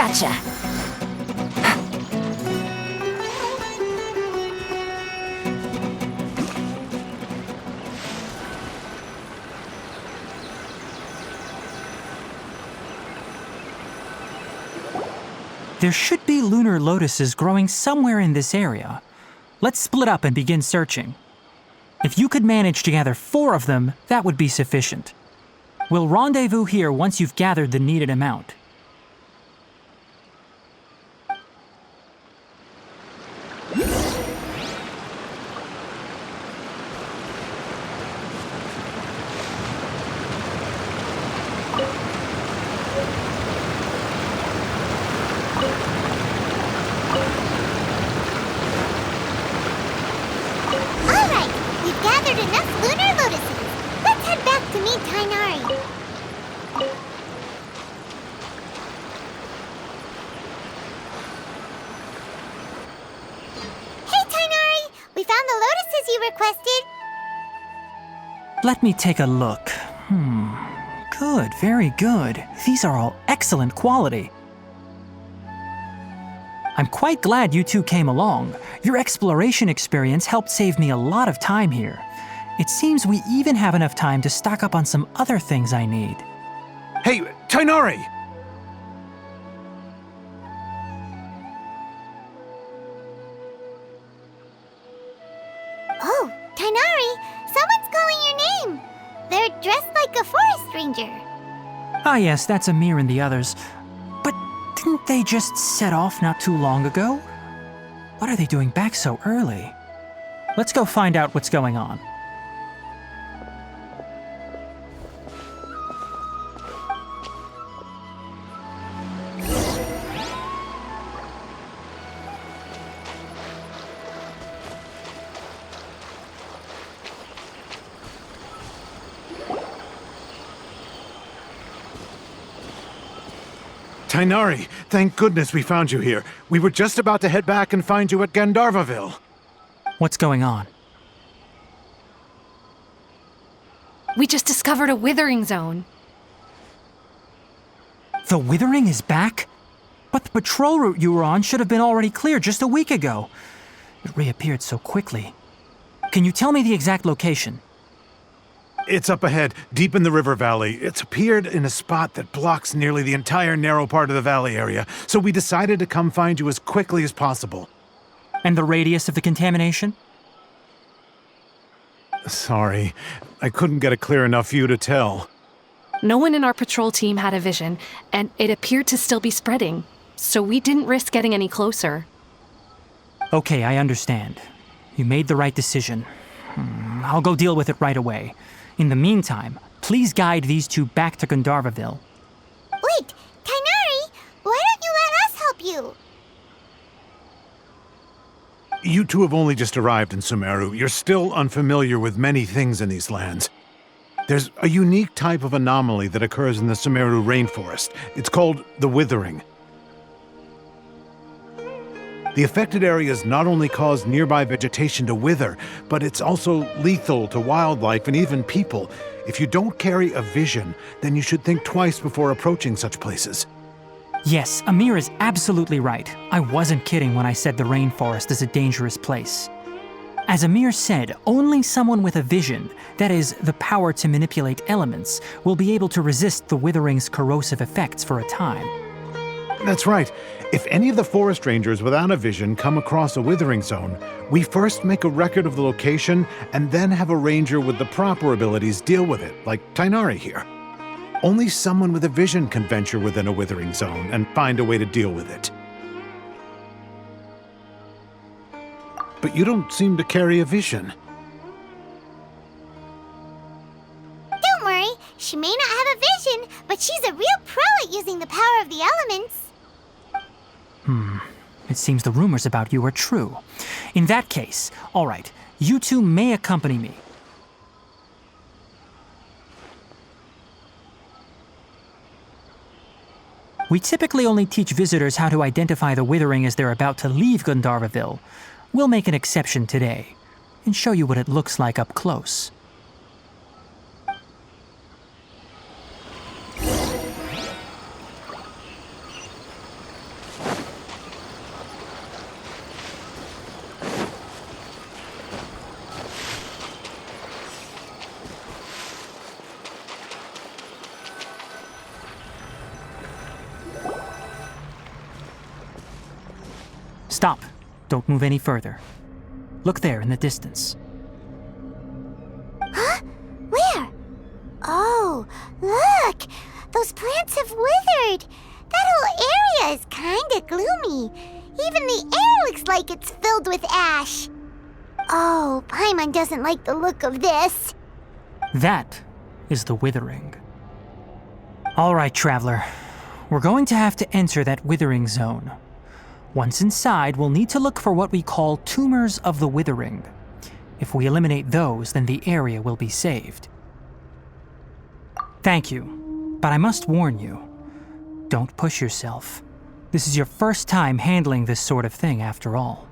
Gotcha. There should be lunar lotuses growing somewhere in this area. Let's split up and begin searching. If you could manage to gather 4 of them, that would be sufficient. We'll rendezvous here once you've gathered the needed amount. Let me take a look. Good, very good. These are all excellent quality. I'm quite glad you two came along. Your exploration experience helped save me a lot of time here. It seems we even have enough time to stock up on some other things I need. Hey, Tainari! Oh, Tainari! Someone's calling your name! They're dressed like a forest ranger. Ah yes, that's Amir and the others. But didn't they just set off not too long ago? What are they doing back so early? Let's go find out what's going on. Tainari, thank goodness we found you here. We were just about to head back and find you at Gandharvaville. What's going on? We just discovered a withering zone. The withering is back? But the patrol route you were on should have been already clear just a week ago. It reappeared so quickly. Can you tell me the exact location? It's up ahead, deep in the river valley. It's appeared in a spot that blocks nearly the entire narrow part of the valley area, so we decided to come find you as quickly as possible. And the radius of the contamination? Sorry, I couldn't get a clear enough view to tell. No one in our patrol team had a vision, and it appeared to still be spreading, so we didn't risk getting any closer. Okay, I understand. You made the right decision. I'll go deal with it right away. In the meantime, please guide these two back to Gandharvaville. Wait, Tainari! Why don't you let us help you? You two have only just arrived in Sumeru. You're still unfamiliar with many things in these lands. There's a unique type of anomaly that occurs in the Sumeru rainforest. It's called the withering. The affected areas not only cause nearby vegetation to wither, but it's also lethal to wildlife and even people. If you don't carry a vision, then you should think twice before approaching such places. Yes, Amir is absolutely right. I wasn't kidding when I said the rainforest is a dangerous place. As Amir said, only someone with a vision, that is, the power to manipulate elements, will be able to resist the withering's corrosive effects for a time. That's right. If any of the forest rangers without a vision come across a withering zone, we first make a record of the location and then have a ranger with the proper abilities deal with it, like Tainari here. Only someone with a vision can venture within a withering zone and find a way to deal with it. But you don't seem to carry a vision. Don't worry, she may not have a vision, but she's a real pro at using the power of the elements. It seems the rumors about you are true. In that case, all right, you two may accompany me. We typically only teach visitors how to identify the withering as they're about to leave Gandharvaville. We'll make an exception today and show you what it looks like up close. Stop. Don't move any further. Look there in the distance. Huh? Where? Oh, look! Those plants have withered! That whole area is kinda gloomy. Even the air looks like it's filled with ash. Oh, Paimon doesn't like the look of this. That is the withering. All right, traveler. We're going to have to enter that withering zone. Once inside, we'll need to look for what we call tumors of the withering. If we eliminate those, then the area will be saved. Thank you, but I must warn you. Don't push yourself. This is your first time handling this sort of thing, after all.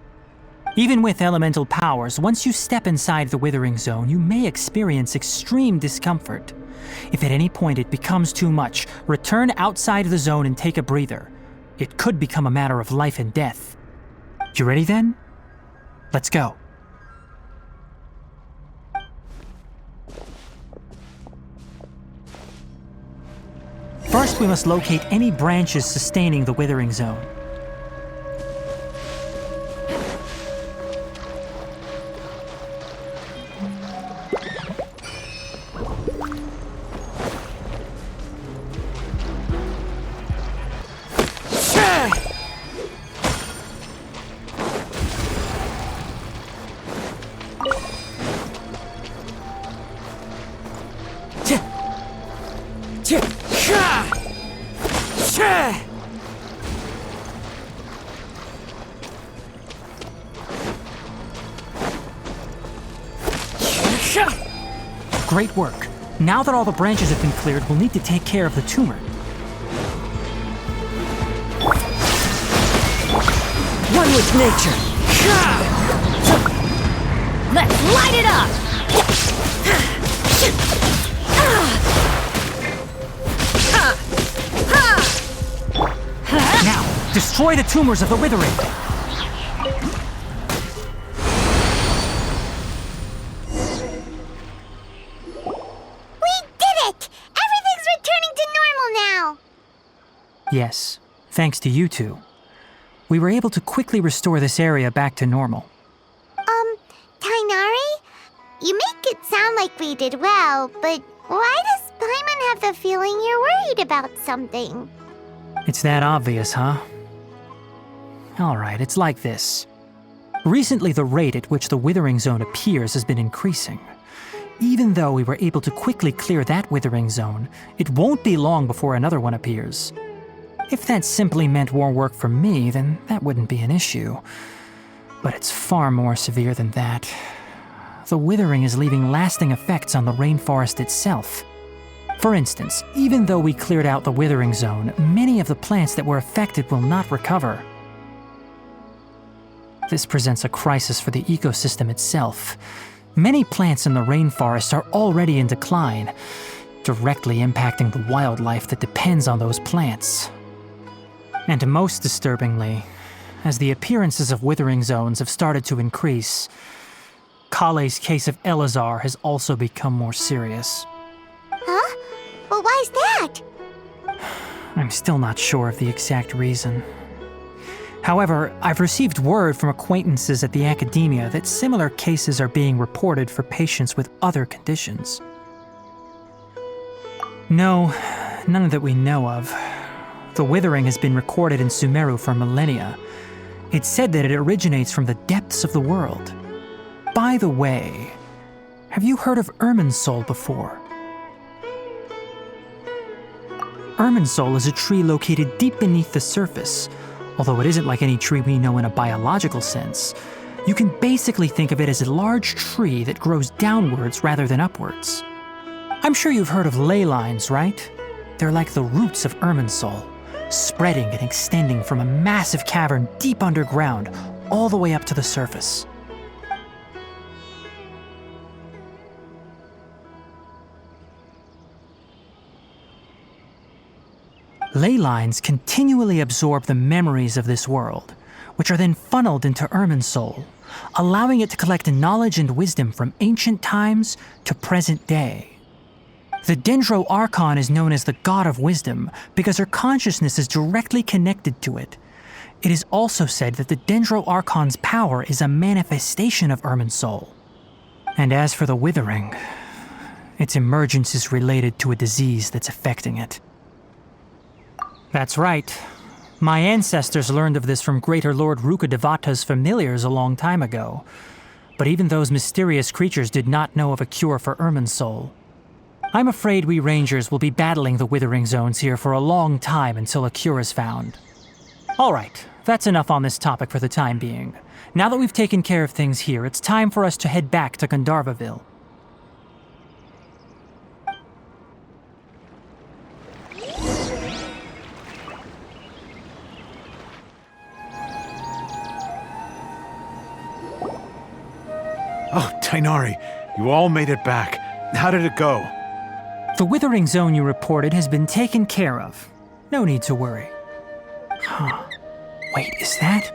Even with elemental powers, once you step inside the withering zone, you may experience extreme discomfort. If at any point it becomes too much, return outside the zone and take a breather. It could become a matter of life and death. You ready then? Let's go. First, we must locate any branches sustaining the withering zone. Great work. Now that all the branches have been cleared, we'll need to take care of the tumor. One with nature. Let's light it up! Now, destroy the tumors of the withering. Yes, thanks to you two. We were able to quickly restore this area back to normal. Tainari? You make it sound like we did well, but why does Paimon have the feeling you're worried about something? It's that obvious, huh? Alright, it's like this. Recently, the rate at which the withering zone appears has been increasing. Even though we were able to quickly clear that withering zone, it won't be long before another one appears. If that simply meant more work for me, then that wouldn't be an issue. But it's far more severe than that. The withering is leaving lasting effects on the rainforest itself. For instance, even though we cleared out the withering zone, many of the plants that were affected will not recover. This presents a crisis for the ecosystem itself. Many plants in the rainforest are already in decline, directly impacting the wildlife that depends on those plants. And most disturbingly, as the appearances of withering zones have started to increase, Kale's case of Elazar has also become more serious. Huh? Well, why's that? I'm still not sure of the exact reason. However, I've received word from acquaintances at the academia that similar cases are being reported for patients with other conditions. No, none that we know of. The withering has been recorded in Sumeru for millennia. It's said that it originates from the depths of the world. By the way, have you heard of Irminsul before? Irminsul is a tree located deep beneath the surface. Although it isn't like any tree we know in a biological sense, you can basically think of it as a large tree that grows downwards rather than upwards. I'm sure you've heard of ley lines, right? They're like the roots of Irminsul, spreading and extending from a massive cavern deep underground all the way up to the surface. Ley lines continually absorb the memories of this world, which are then funneled into Irminsul, allowing it to collect knowledge and wisdom from ancient times to present day. The Dendro Archon is known as the God of Wisdom because her consciousness is directly connected to it. It is also said that the Dendro Archon's power is a manifestation of Irminsul. And as for the withering, its emergence is related to a disease that's affecting it. That's right. My ancestors learned of this from Greater Lord Rukkhadevata's familiars a long time ago. But even those mysterious creatures did not know of a cure for Irminsul. I'm afraid we Rangers will be battling the Withering Zones here for a long time until a cure is found. All right, that's enough on this topic for the time being. Now that we've taken care of things here, it's time for us to head back to Gandharvaville. Oh, Tainari, you all made it back. How did it go? The Withering Zone you reported has been taken care of. No need to worry. Huh. Wait, is that?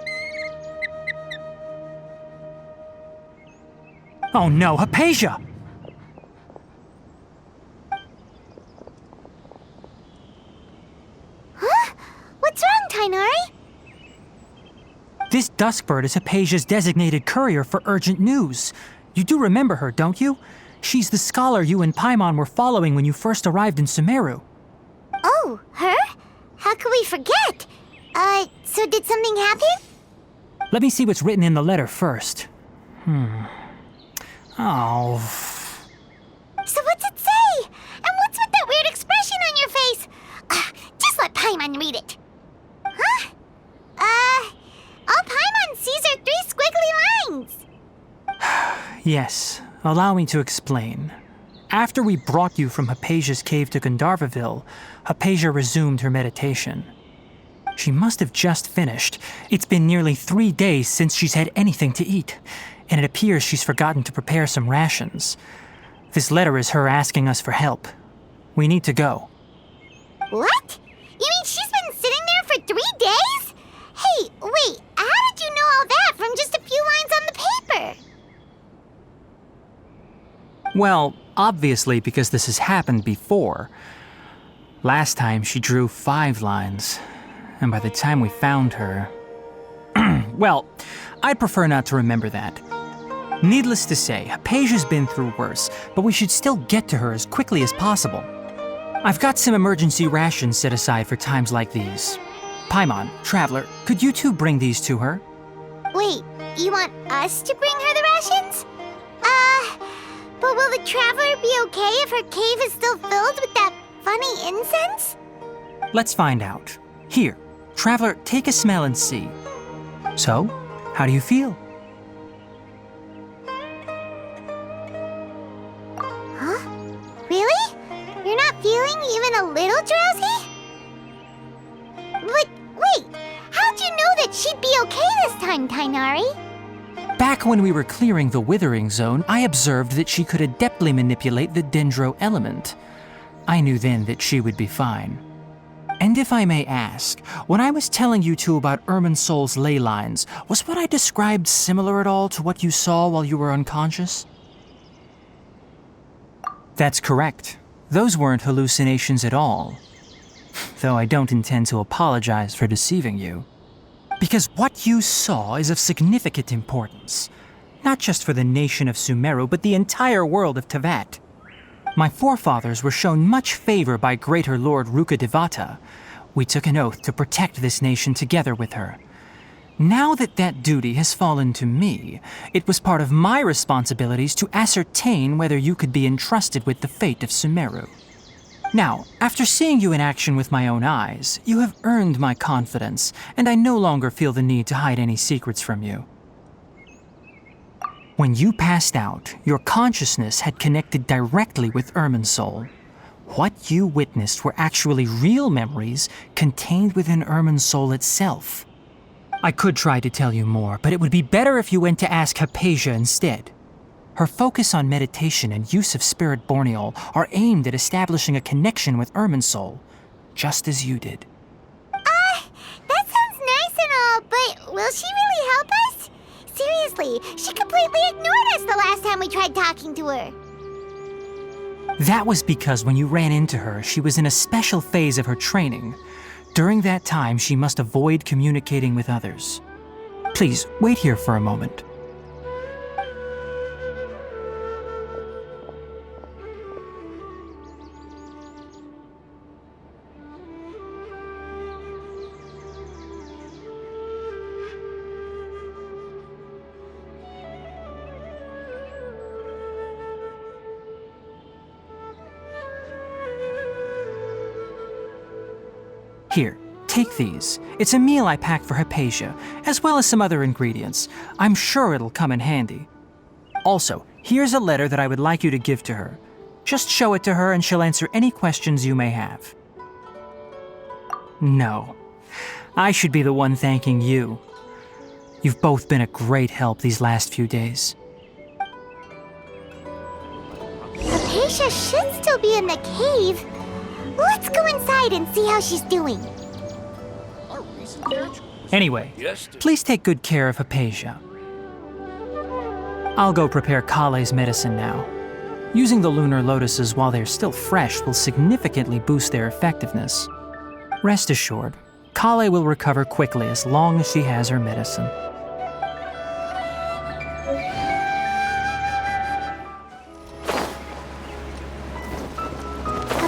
Oh no, Hypatia! Huh? What's wrong, Tainari? This Duskbird is Hypatia's designated courier for urgent news. You do remember her, don't you? She's the scholar you and Paimon were following when you first arrived in Sumeru. Oh, her? How could we forget? So did something happen? Let me see what's written in the letter first. Oh. So what's it say? And what's with that weird expression on your face? Just let Paimon read it. Huh? All Paimon sees are 3 squiggly lines. Yes, allow me to explain. After we brought you from Hypatia's cave to Gandharvaville, Hypatia resumed her meditation. She must have just finished. It's been nearly 3 days since she's had anything to eat, and it appears she's forgotten to prepare some rations. This letter is her asking us for help. We need to go. What? You mean she's been sitting there for 3 days? Hey, wait, how did you know all that from just a few lines on the paper? Well, obviously because this has happened before. Last time she drew 5 lines, and by the time we found her... Well, I'd prefer not to remember that. Needless to say, Hypatia's been through worse, but we should still get to her as quickly as possible. I've got some emergency rations set aside for times like these. Paimon, Traveler, could you two bring these to her? Wait, you want us to bring her the rations? But will the Traveler be okay if her cave is still filled with that funny incense? Let's find out. Here, Traveler, take a smell and see. So, how do you feel? Huh? Really? You're not feeling even a little drowsy? But wait, how'd you know that she'd be okay this time, Tainari? Back when we were clearing the Withering Zone, I observed that she could adeptly manipulate the Dendro element. I knew then that she would be fine. And if I may ask, when I was telling you two about Irminsul's ley lines, was what I described similar at all to what you saw while you were unconscious? That's correct. Those weren't hallucinations at all. Though I don't intend to apologize for deceiving you. Because what you saw is of significant importance. Not just for the nation of Sumeru, but the entire world of Teyvat. My forefathers were shown much favor by Greater Lord Rukkhadevata. We took an oath to protect this nation together with her. Now that that duty has fallen to me, it was part of my responsibilities to ascertain whether you could be entrusted with the fate of Sumeru. Now, after seeing you in action with my own eyes, you have earned my confidence, and I no longer feel the need to hide any secrets from you. When you passed out, your consciousness had connected directly with Irminsul. What you witnessed were actually real memories contained within Irminsul itself. I could try to tell you more, but it would be better if you went to ask Hypatia instead. Her focus on meditation and use of Spirit Borneol are aimed at establishing a connection with Irminsul, just as you did. That sounds nice and all, but will she really help us? Seriously, she completely ignored us the last time we tried talking to her. That was because when you ran into her, she was in a special phase of her training. During that time, she must avoid communicating with others. Please, wait here for a moment. Here, take these. It's a meal I packed for Hypatia, as well as some other ingredients. I'm sure it'll come in handy. Also, here's a letter that I would like you to give to her. Just show it to her and she'll answer any questions you may have. No, I should be the one thanking you. You've both been a great help these last few days. Hypatia should still be in the cave. Let's go inside and see how she's doing. Anyway, please take good care of Hypatia. I'll go prepare Kale's medicine now. Using the lunar lotuses while they're still fresh will significantly boost their effectiveness. Rest assured, Kale will recover quickly as long as she has her medicine.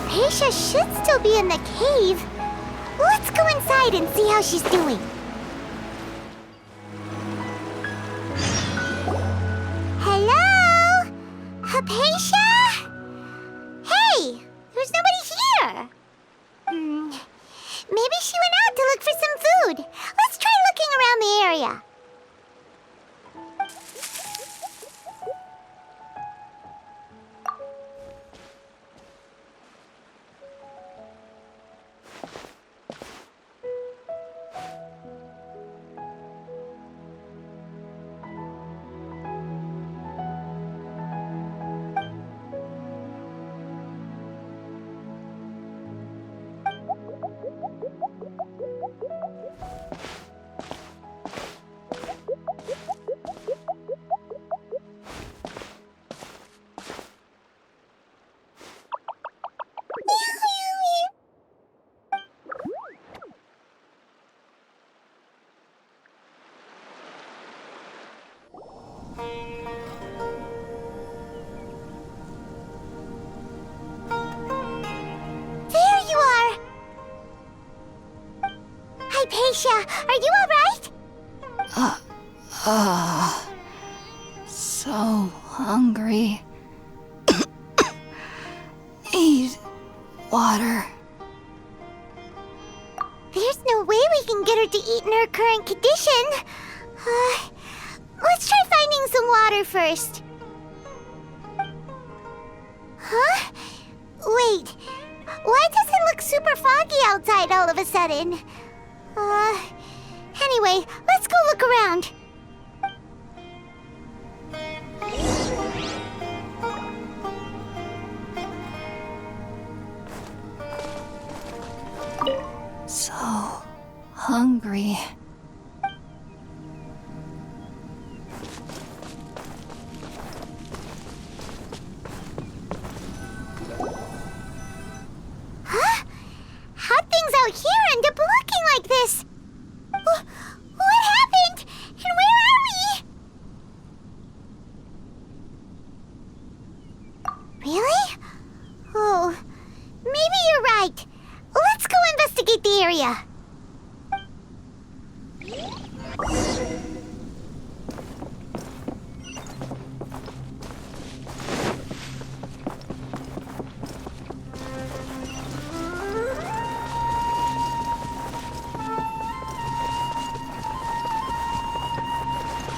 Hypatia should still be in the cave. Let's go inside and see how she's doing. Hello? Hypatia? Hey, there's nobody here. Maybe she went out to look for some food. Let's try looking around the area. Hypatia, are you all right? So hungry. Need water. There's no way we can get her to eat in her current condition. Let's try finding some water first. Huh? Wait, why does it look super foggy outside all of a sudden? Anyway, let's go look around. So hungry. Huh? How'd things out here end up looking like this? What happened? And where are we? Really? Oh, maybe you're right. Let's go investigate the area.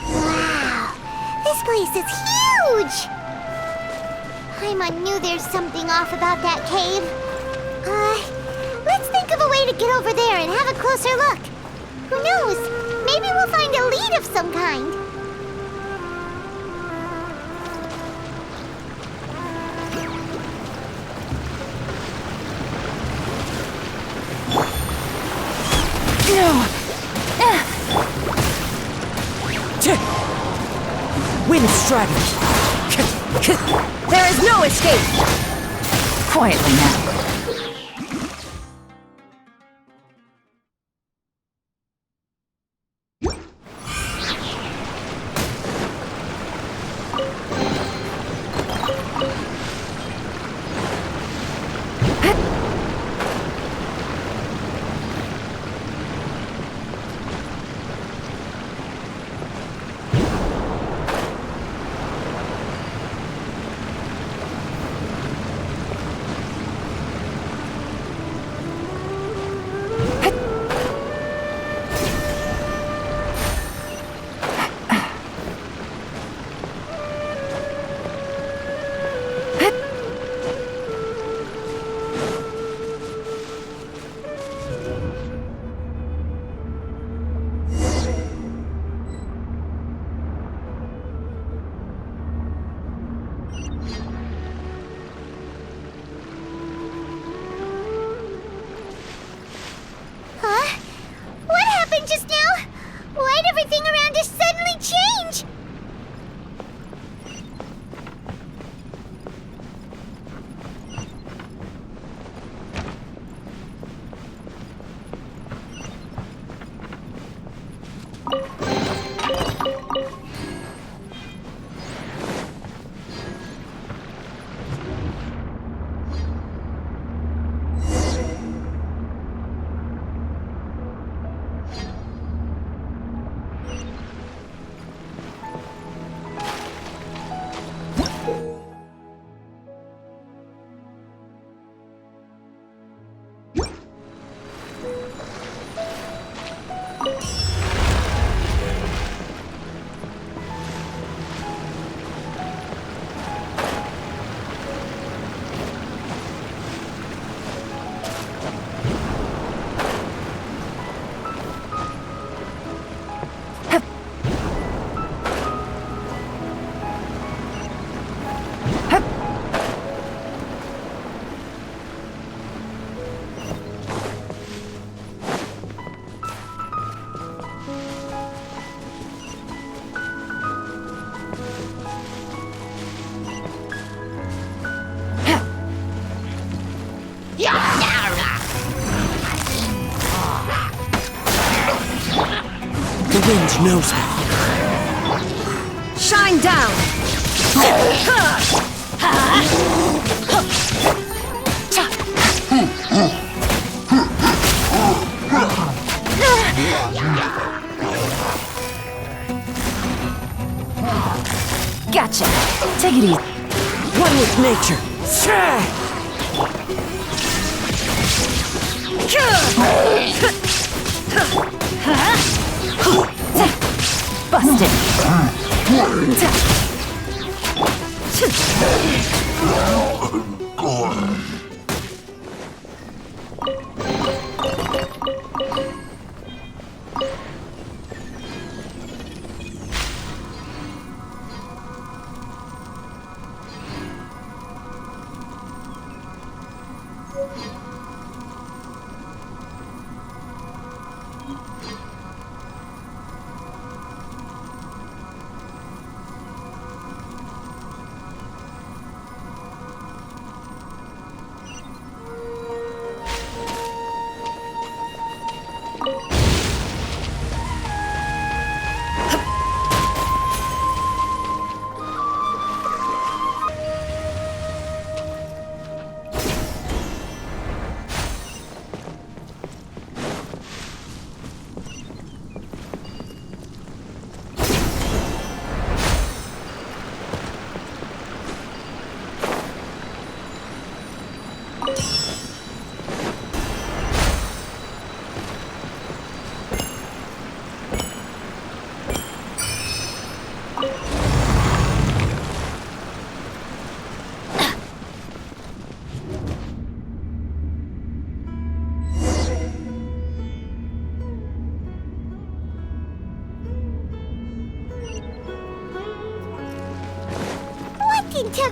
Wow, this place is huge! I knew there's something off about that cave. Let's think of a way to get over there and have a closer look. Who knows? Maybe we'll find a lead of some kind. Wind strategy. There is no escape! Quietly now. wind knows me. Shine down! Gotcha! Take it easy. One with nature. Busted!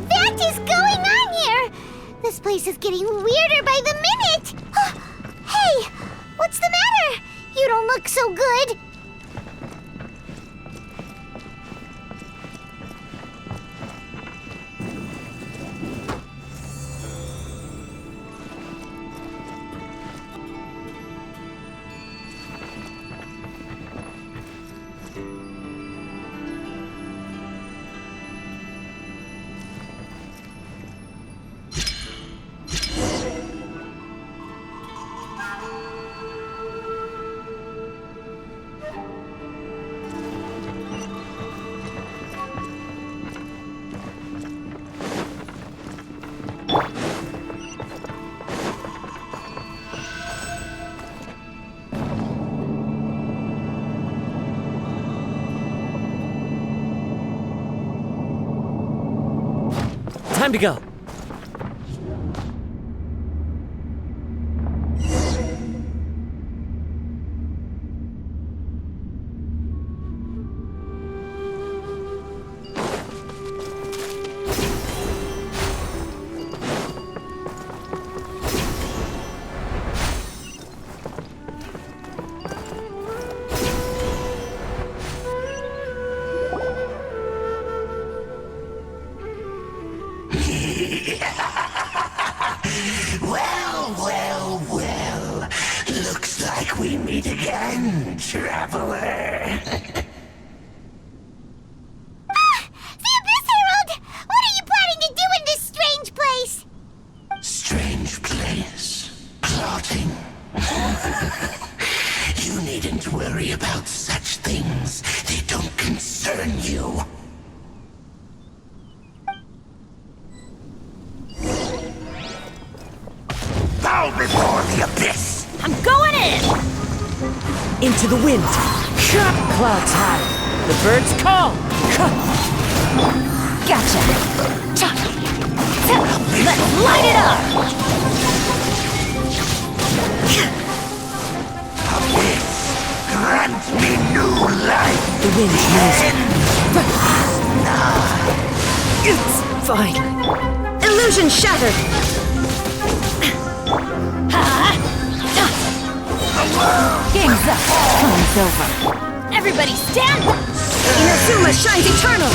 What is going on here? This place is getting weirder by the minute. Hey, what's the matter? You don't look so good. Time to go. Well. Looks like we meet again, traveler. The Abyss Herald! What are you planning to do in this strange place? Strange place. Plotting. You needn't worry about such things. They don't concern you. Bow before the abyss! I'm going in! Into the wind. Clouds high. The birds call. Gotcha! Let's light it up! Abyss, grant me new life! The wind knows it. It's fine. Illusion shattered! Game's up. Time's over. Everybody stand! Inazuma shines eternal!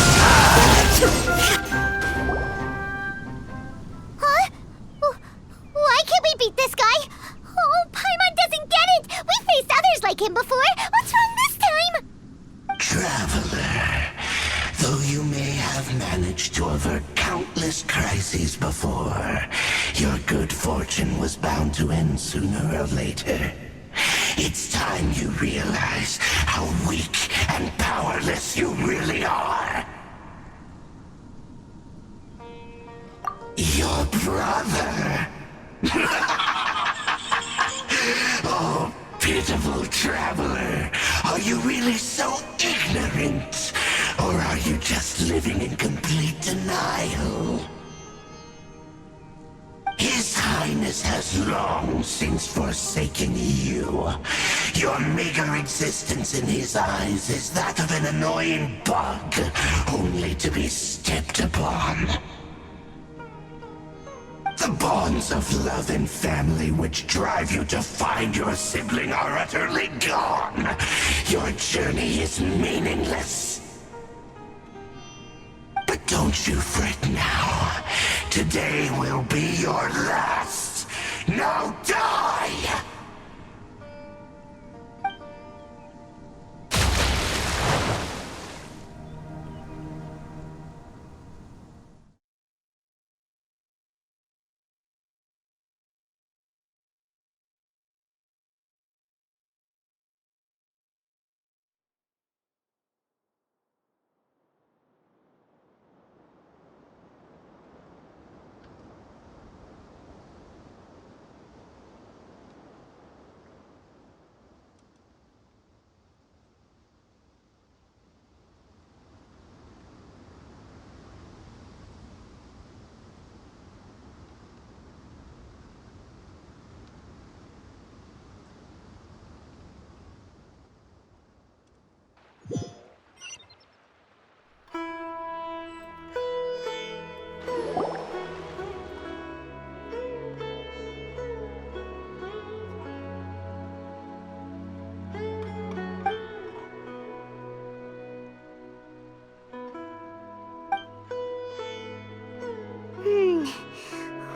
Huh? Why can't we beat this guy? Oh, Paimon doesn't get it! We faced others like him before! What's wrong this time? Traveler, though you may have managed to avert countless crises before, your good fortune was bound to end sooner or later. It's time you realize how weak and powerless you really are. Your brother. Oh, pitiful traveler. Are you really so ignorant? Or are you just living in complete denial? His Highness has long since forsaken you. Your meager existence in his eyes is that of an annoying bug, only to be stepped upon. The bonds of love and family which drive you to find your sibling are utterly gone. Your journey is meaningless. But don't you fret now. Today will be your last. Now die!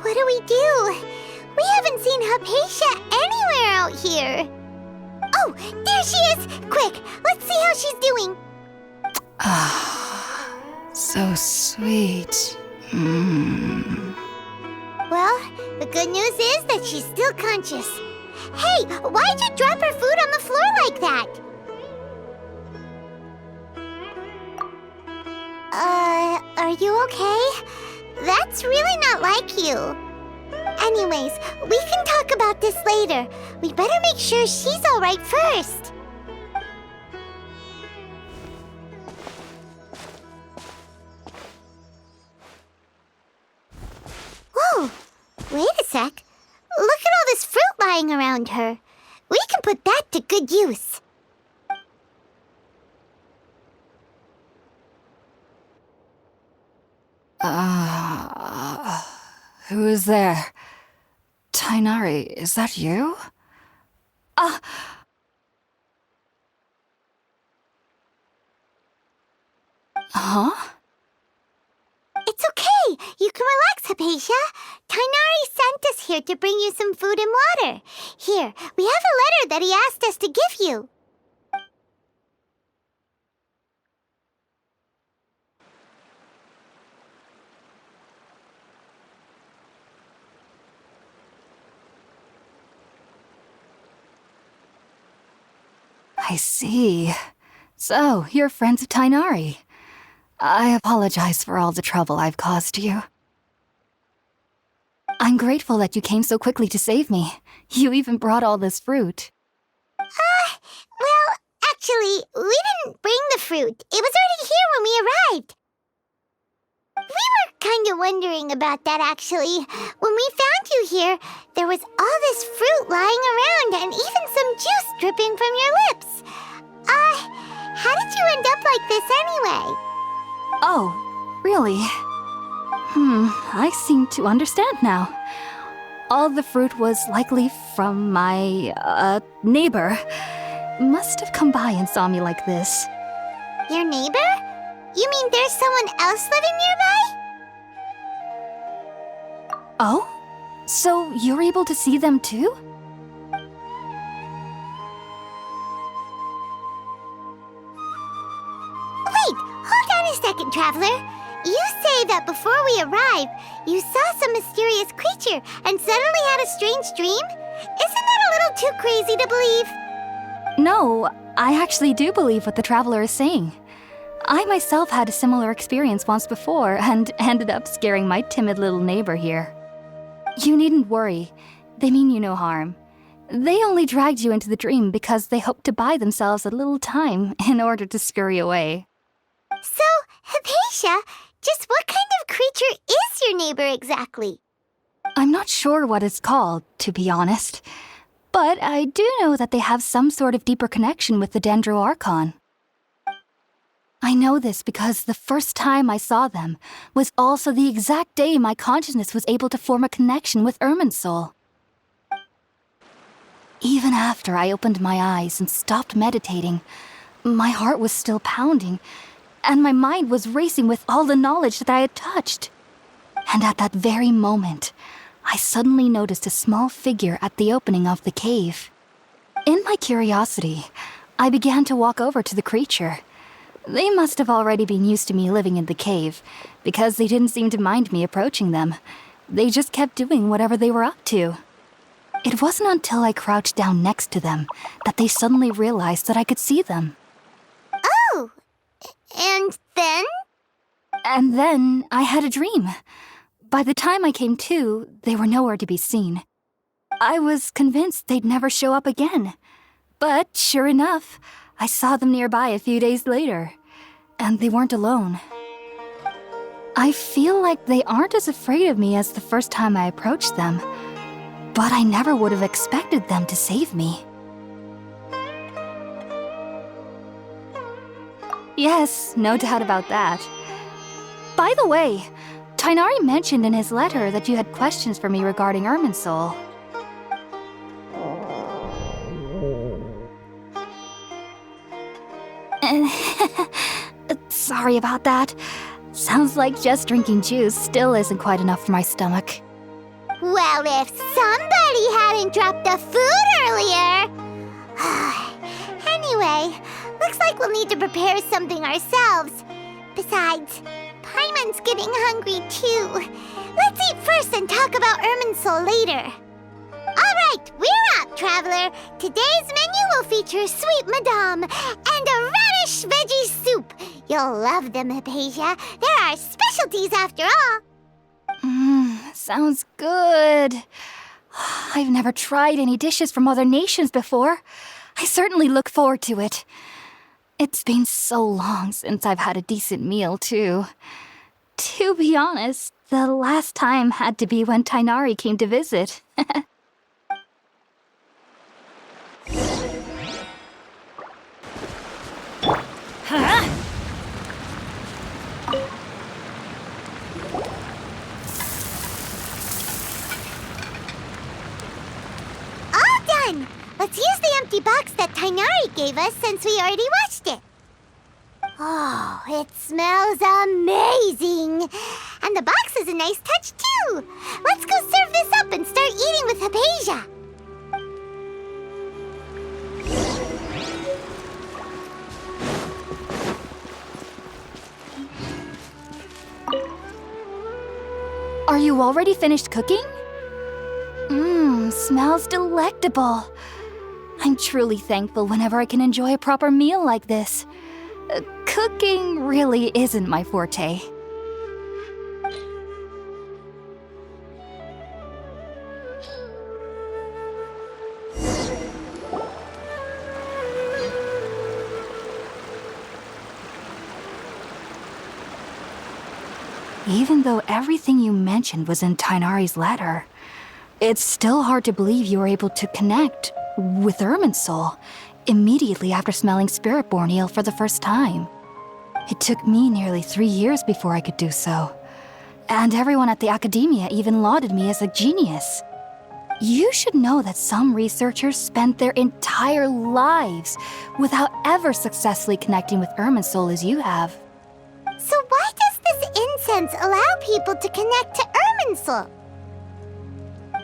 What do we do? We haven't seen Hypatia anywhere out here. Oh, there she is! Quick, let's see how she's doing. So sweet. Well, the good news is that she's still conscious. Hey, why'd you drop her food on the floor like that? Are you okay? That's really not like you. Anyways, we can talk about this later. We better make sure she's alright first. Whoa, wait a sec. Look at all this fruit lying around her. We can put that to good use. Who is there? Tainari, is that you? Huh? It's okay. You can relax, Hypatia. Tainari sent us here to bring you some food and water. Here, we have a letter that he asked us to give you. I see. So, you're friends of Tainari. I apologize for all the trouble I've caused you. I'm grateful that you came so quickly to save me. You even brought all this fruit. Well, actually, we didn't bring the fruit. It was already here when we arrived. We were kind of wondering about that, actually. When we found you here, there was all this fruit lying around and even some juice dripping from your lips. How did you end up like this anyway? Oh, really? I seem to understand now. All the fruit was likely from my, neighbor. Must have come by and saw me like this. Your neighbor? You mean there's someone else living nearby? Oh? So you're able to see them too? Traveler. You say that before we arrived, you saw some mysterious creature and suddenly had a strange dream? Isn't that a little too crazy to believe? No, I actually do believe what the Traveler is saying. I myself had a similar experience once before and ended up scaring my timid little neighbor here. You needn't worry. They mean you no harm. They only dragged you into the dream because they hoped to buy themselves a little time in order to scurry away. So, Hypatia, just what kind of creature is your neighbor exactly? I'm not sure what it's called, to be honest. But I do know that they have some sort of deeper connection with the Dendro Archon. I know this because the first time I saw them was also the exact day my consciousness was able to form a connection with Irminsul. Even after I opened my eyes and stopped meditating, my heart was still pounding, and my mind was racing with all the knowledge that I had touched. And at that very moment, I suddenly noticed a small figure at the opening of the cave. In my curiosity, I began to walk over to the creature. They must have already been used to me living in the cave, because they didn't seem to mind me approaching them. They just kept doing whatever they were up to. It wasn't until I crouched down next to them that they suddenly realized that I could see them. Oh, and then? And then I had a dream. By the time I came to, they were nowhere to be seen. I was convinced they'd never show up again. But sure enough, I saw them nearby a few days later. And they weren't alone. I feel like they aren't as afraid of me as the first time I approached them. But I never would have expected them to save me. Yes, no doubt about that. By the way, Tighnari mentioned in his letter that you had questions for me regarding Irminsul. Sorry about that. Sounds like just drinking juice still isn't quite enough for my stomach. Well, if somebody hadn't dropped the food earlier... Anyway, looks like we'll need to prepare something ourselves. Besides, Paimon's getting hungry too. Let's eat first and talk about Irminsul later. Alright, we're up, Traveler. Today's menu will feature sweet madame and a radish veggie soup. You'll love them, Hypatia. They're our specialties after all. Sounds good. I've never tried any dishes from other nations before. I certainly look forward to it. It's been so long since I've had a decent meal, too. To be honest, the last time had to be when Tighnari came to visit. Let's use the empty box that Tighnari gave us since we already watched it. Oh, it smells amazing. And the box is a nice touch, too. Let's go serve this up and start eating with Hypatia. Are you already finished cooking? Smells delectable. I'm truly thankful whenever I can enjoy a proper meal like this. Cooking really isn't my forte. Even though everything you mentioned was in Tighnari's letter, it's still hard to believe you were able to connect with Irminsul immediately after smelling Spiritborn eel for the first time. It took me nearly 3 years before I could do so. And everyone at the academia even lauded me as a genius. You should know that some researchers spent their entire lives without ever successfully connecting with Irminsul as you have. So why does this incense allow people to connect to Irminsul?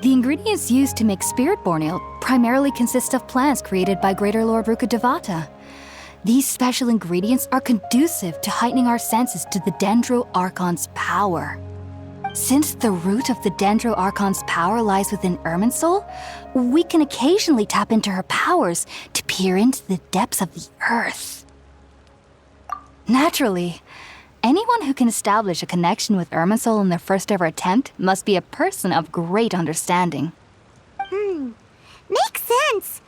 The ingredients used to make Spiritborn ale primarily consist of plants created by Greater Lord Rukkhadevata. These special ingredients are conducive to heightening our senses to the Dendro Archon's power. Since the root of the Dendro Archon's power lies within Irminsul, we can occasionally tap into her powers to peer into the depths of the earth. Naturally, anyone who can establish a connection with Irminsul in their first ever attempt must be a person of great understanding. Makes sense.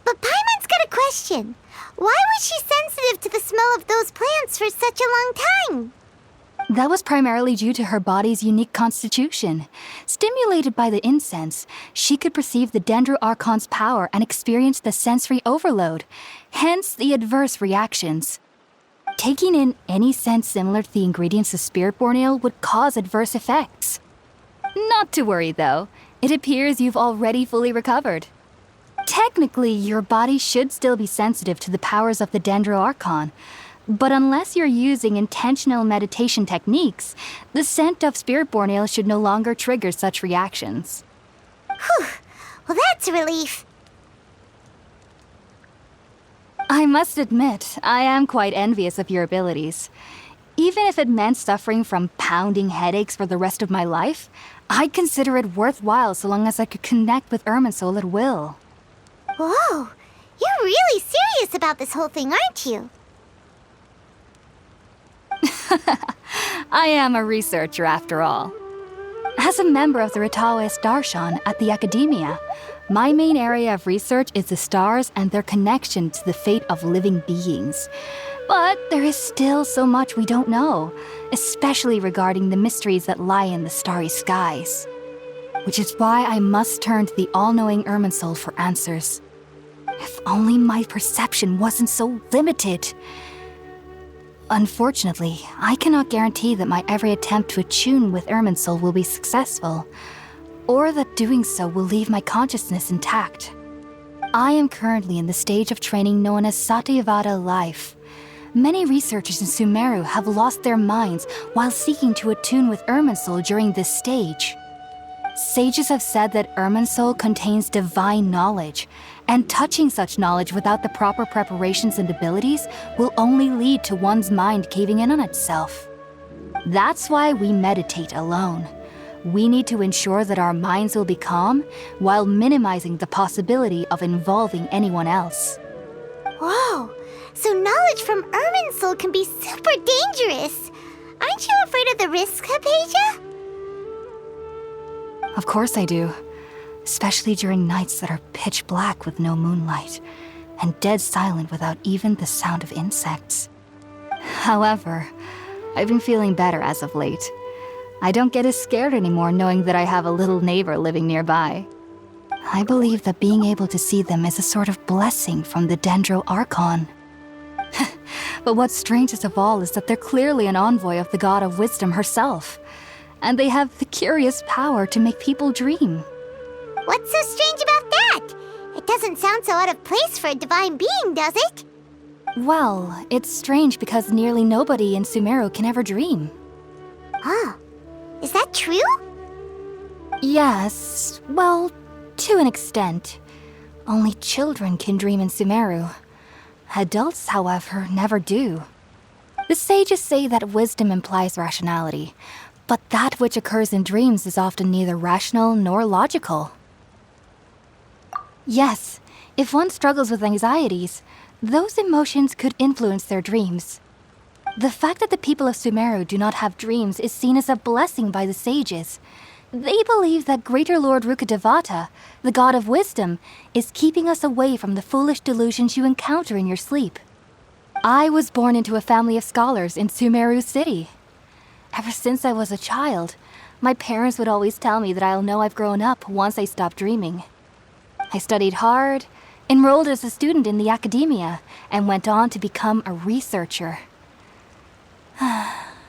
But Paimon's got a question. Why was she sensitive to the smell of those plants for such a long time? That was primarily due to her body's unique constitution. Stimulated by the incense, she could perceive the Dendro Archon's power and experience the sensory overload, hence the adverse reactions. Taking in any scent similar to the ingredients of Spiritborn Ale would cause adverse effects. Not to worry though, it appears you've already fully recovered. Technically, your body should still be sensitive to the powers of the Dendro Archon, but unless you're using intentional meditation techniques, the scent of Spiritborn Ale should no longer trigger such reactions. Whew. Well, that's a relief. I must admit, I am quite envious of your abilities. Even if it meant suffering from pounding headaches for the rest of my life, I'd consider it worthwhile so long as I could connect with Irminsul at will. Whoa, you're really serious about this whole thing, aren't you? I am a researcher after all. As a member of the Ritaoist Archon at the Academia, my main area of research is the stars and their connection to the fate of living beings. But there is still so much we don't know, especially regarding the mysteries that lie in the starry skies. Which is why I must turn to the all-knowing Irminsul for answers. If only my perception wasn't so limited. Unfortunately, I cannot guarantee that my every attempt to attune with Irminsul will be successful, or that doing so will leave my consciousness intact. I am currently in the stage of training known as Satyavada life. Many researchers in Sumeru have lost their minds while seeking to attune with Irminsul during this stage. Sages have said that Irminsul contains divine knowledge, and touching such knowledge without the proper preparations and abilities will only lead to one's mind caving in on itself. That's why we meditate alone. We need to ensure that our minds will be calm while minimizing the possibility of involving anyone else. Whoa, so knowledge from Irminsul can be super dangerous. Aren't you afraid of the risks, Hypatia? Of course I do. Especially during nights that are pitch black with no moonlight, and dead silent without even the sound of insects. However, I've been feeling better as of late. I don't get as scared anymore knowing that I have a little neighbor living nearby. I believe that being able to see them is a sort of blessing from the Dendro Archon. But what's strangest of all is that they're clearly an envoy of the God of Wisdom herself, and they have the curious power to make people dream. What's so strange about that? It doesn't sound so out of place for a divine being, does it? Well, it's strange because nearly nobody in Sumeru can ever dream. Oh, is that true? Yes, well, to an extent. Only children can dream in Sumeru. Adults, however, never do. The sages say that wisdom implies rationality, but that which occurs in dreams is often neither rational nor logical. Yes, if one struggles with anxieties, those emotions could influence their dreams. The fact that the people of Sumeru do not have dreams is seen as a blessing by the sages. They believe that Greater Lord Rukkhadevata, the god of wisdom, is keeping us away from the foolish delusions you encounter in your sleep. I was born into a family of scholars in Sumeru City. Ever since I was a child, my parents would always tell me that I'll know I've grown up once I stop dreaming. I studied hard, enrolled as a student in the Academia, and went on to become a researcher.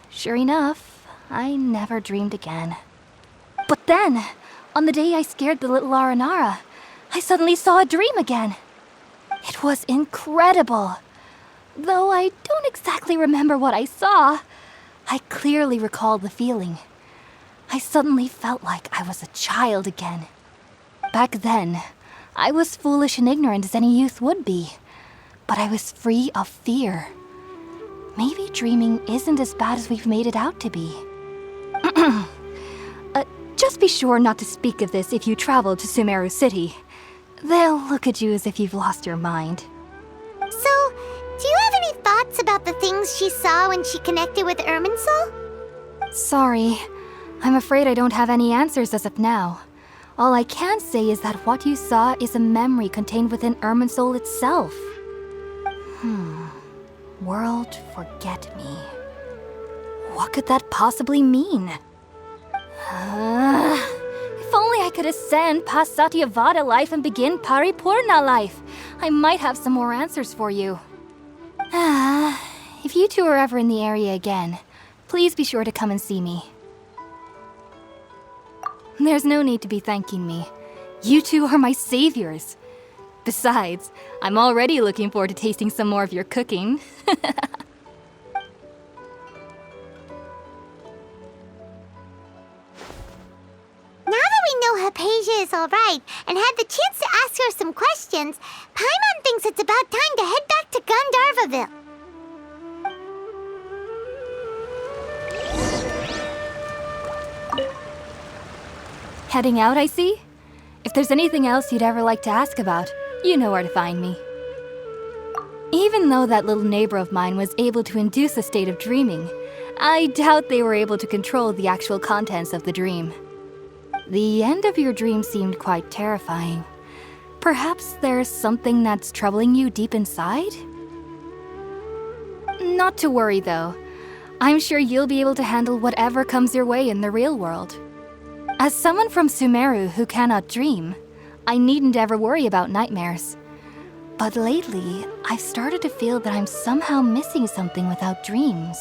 Sure enough, I never dreamed again. But then, on the day I scared the little Aranara, I suddenly saw a dream again. It was incredible. Though I don't exactly remember what I saw, I clearly recall the feeling. I suddenly felt like I was a child again. Back then, I was foolish and ignorant as any youth would be. but I was free of fear. Maybe dreaming isn't as bad as we've made it out to be. Just be sure not to speak of this if you travel to Sumeru City. They'll look at you as if you've lost your mind. So, do you have any thoughts about the things she saw when she connected with Irminsul? Sorry. I'm afraid I don't have any answers as of now. All I can say is that what you saw is a memory contained within Irminsul itself. World forget me. What could that possibly mean? If only I could ascend past Satyavada life and begin Paripurna life. I might have some more answers for you. If you two are ever in the area again, please be sure to come and see me. There's no need to be thanking me. You two are my saviors. Besides, I'm already looking forward to tasting some more of your cooking. Now that we know Hypatia is alright and had the chance to ask her some questions, Paimon thinks it's about time to head back to Gandharvaville. Heading out, I see? If there's anything else you'd ever like to ask about, you know where to find me. Even though that little neighbor of mine was able to induce a state of dreaming, I doubt they were able to control the actual contents of the dream. The end of your dream seemed quite terrifying. Perhaps there's something that's troubling you deep inside? Not to worry, though. I'm sure you'll be able to handle whatever comes your way in the real world. As someone from Sumeru who cannot dream, I needn't ever worry about nightmares. But lately, I've started to feel that I'm somehow missing something without dreams.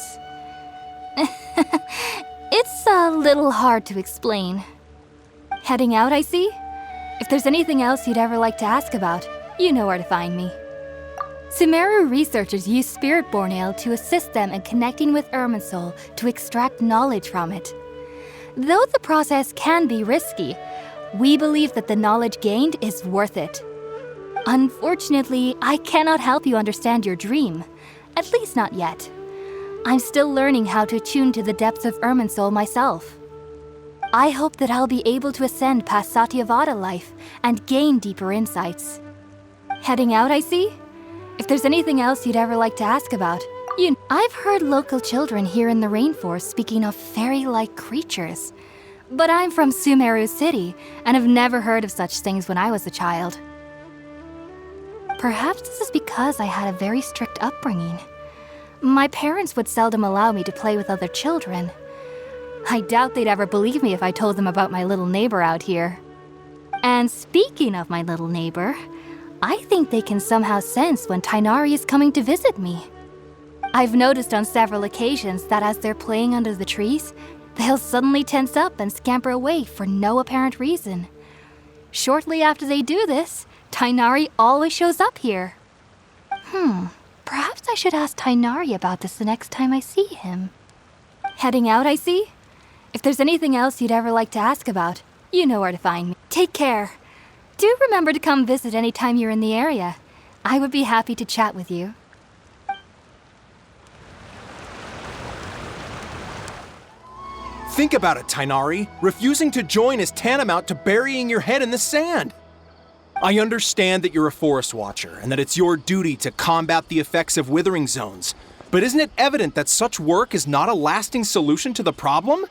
It's a little hard to explain. Heading out, I see? If there's anything else you'd ever like to ask about, you know where to find me. Sumeru researchers use Spirit-Born Ale to assist them in connecting with Irminsul to extract knowledge from it. Though the process can be risky, we believe that the knowledge gained is worth it. Unfortunately, I cannot help you understand your dream, at least not yet. I'm still learning how to attune to the depths of Irminsul myself. I hope that I'll be able to ascend past Satyavada life and gain deeper insights. Heading out, I see? If there's anything else you'd ever like to ask about, I've heard local children here in the rainforest speaking of fairy-like creatures. But I'm from Sumeru City and have never heard of such things when I was a child. Perhaps this is because I had a very strict upbringing. My parents would seldom allow me to play with other children. I doubt they'd ever believe me if I told them about my little neighbor out here. And speaking of my little neighbor, I think they can somehow sense when Tighnari is coming to visit me. I've noticed on several occasions that as they're playing under the trees, they'll suddenly tense up and scamper away for no apparent reason. Shortly after they do this, Tighnari always shows up here. Perhaps I should ask Tighnari about this the next time I see him. Heading out, I see? If there's anything else you'd ever like to ask about, you know where to find me. Take care. Do remember to come visit any time you're in the area. I would be happy to chat with you. Think about it, Tighnari. Refusing to join is tantamount to burying your head in the sand. I understand that you're a forest watcher and that it's your duty to combat the effects of withering zones, but isn't it evident that such work is not a lasting solution to the problem?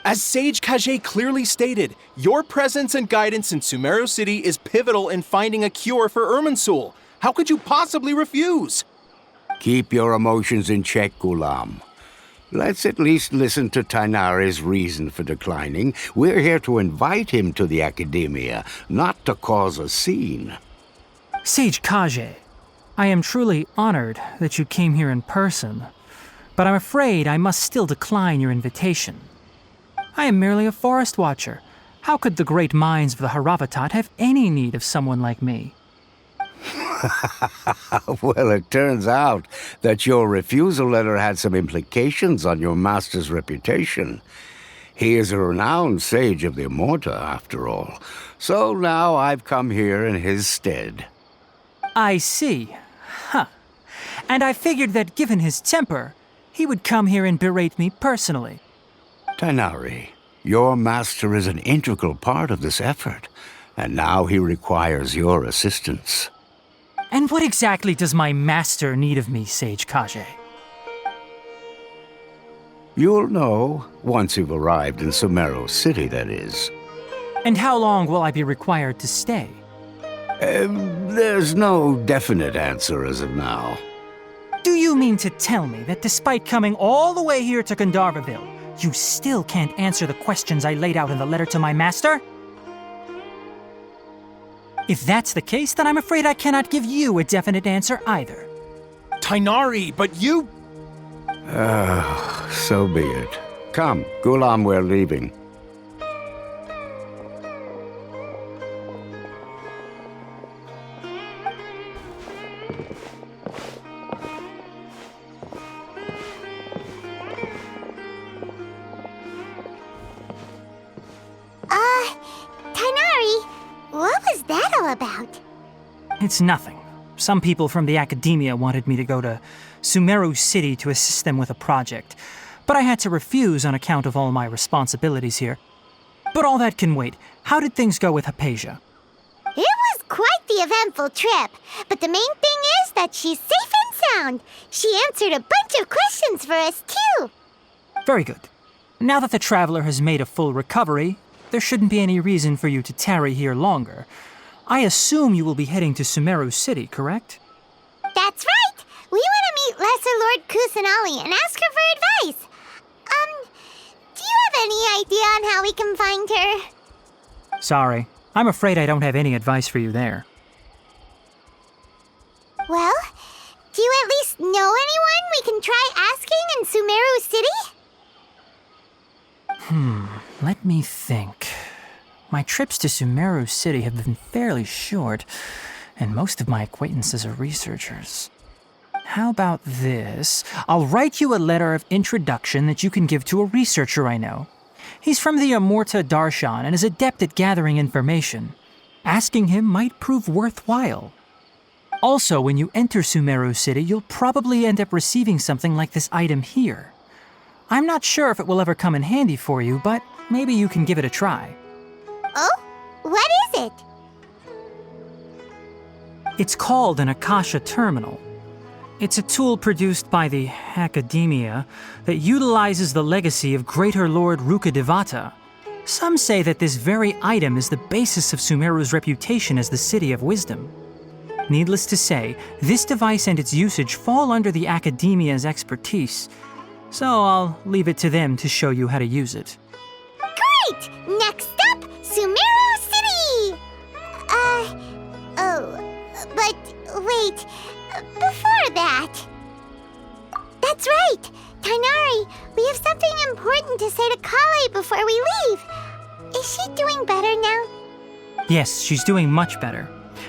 As Sage Kage clearly stated, your presence and guidance in Sumeru City is pivotal in finding a cure for Irminsul. How could you possibly refuse? Keep your emotions in check, Ghulam. Let's at least listen to Tighnari's reason for declining. We're here to invite him to the Academia, not to cause a scene. Sage Kage, I am truly honored that you came here in person, but I'm afraid I must still decline your invitation. I am merely a forest watcher. How could the great minds of the Haravatat have any need of someone like me? Well, it turns out that your refusal letter had some implications on your master's reputation. He is a renowned sage of the Immorta, after all. So now I've come here in his stead. I see. And I figured that given his temper, he would come here and berate me personally. Tighnari, your master is an integral part of this effort, and now he requires your assistance. And what exactly does my master need of me, Sage Kage? You'll know once you've arrived in Sumeru City, that is. And how long will I be required to stay? There's no definite answer as of now. Do you mean to tell me that despite coming all the way here to Gandharvaville, you still can't answer the questions I laid out in the letter to my master? If that's the case, then I'm afraid I cannot give you a definite answer either. Tighnari, but you... So be it. Come, Gulam, we're leaving. Tighnari, what was that all about? It's nothing. Some people from the academia wanted me to go to Sumeru City to assist them with a project, but I had to refuse on account of all my responsibilities here. But all that can wait. How did things go with Hypatia? It was quite the eventful trip, but the main thing is that she's safe and sound. She answered a bunch of questions for us, too. Very good. Now that the traveler has made a full recovery, there shouldn't be any reason for you to tarry here longer. I assume you will be heading to Sumeru City, correct? That's right. We want to meet Lesser Lord Kusanali and ask her for advice. Do you have any idea on how we can find her? Sorry. I'm afraid I don't have any advice for you there. Well, do you at least know anyone we can try asking in Sumeru City? Let me think. My trips to Sumeru City have been fairly short, and most of my acquaintances are researchers. How about this? I'll write you a letter of introduction that you can give to a researcher I know. He's from the Amurta Darshan and is adept at gathering information. Asking him might prove worthwhile. Also, when you enter Sumeru City, you'll probably end up receiving something like this item here. I'm not sure if it will ever come in handy for you, but maybe you can give it a try. Oh? What is it? It's called an Akasha Terminal. It's a tool produced by the Academia that utilizes the legacy of Greater Lord Rukadevata. Some say that this very item is the basis of Sumeru's reputation as the City of Wisdom. Needless to say, this device and its usage fall under the Academia's expertise, so I'll leave it to them to show you how to use it. Great! Next up, Sumeru City! But wait, before that... That's right! Tighnari, we have something important to say to Kale before we leave. Is she doing better now? Yes, she's doing much better.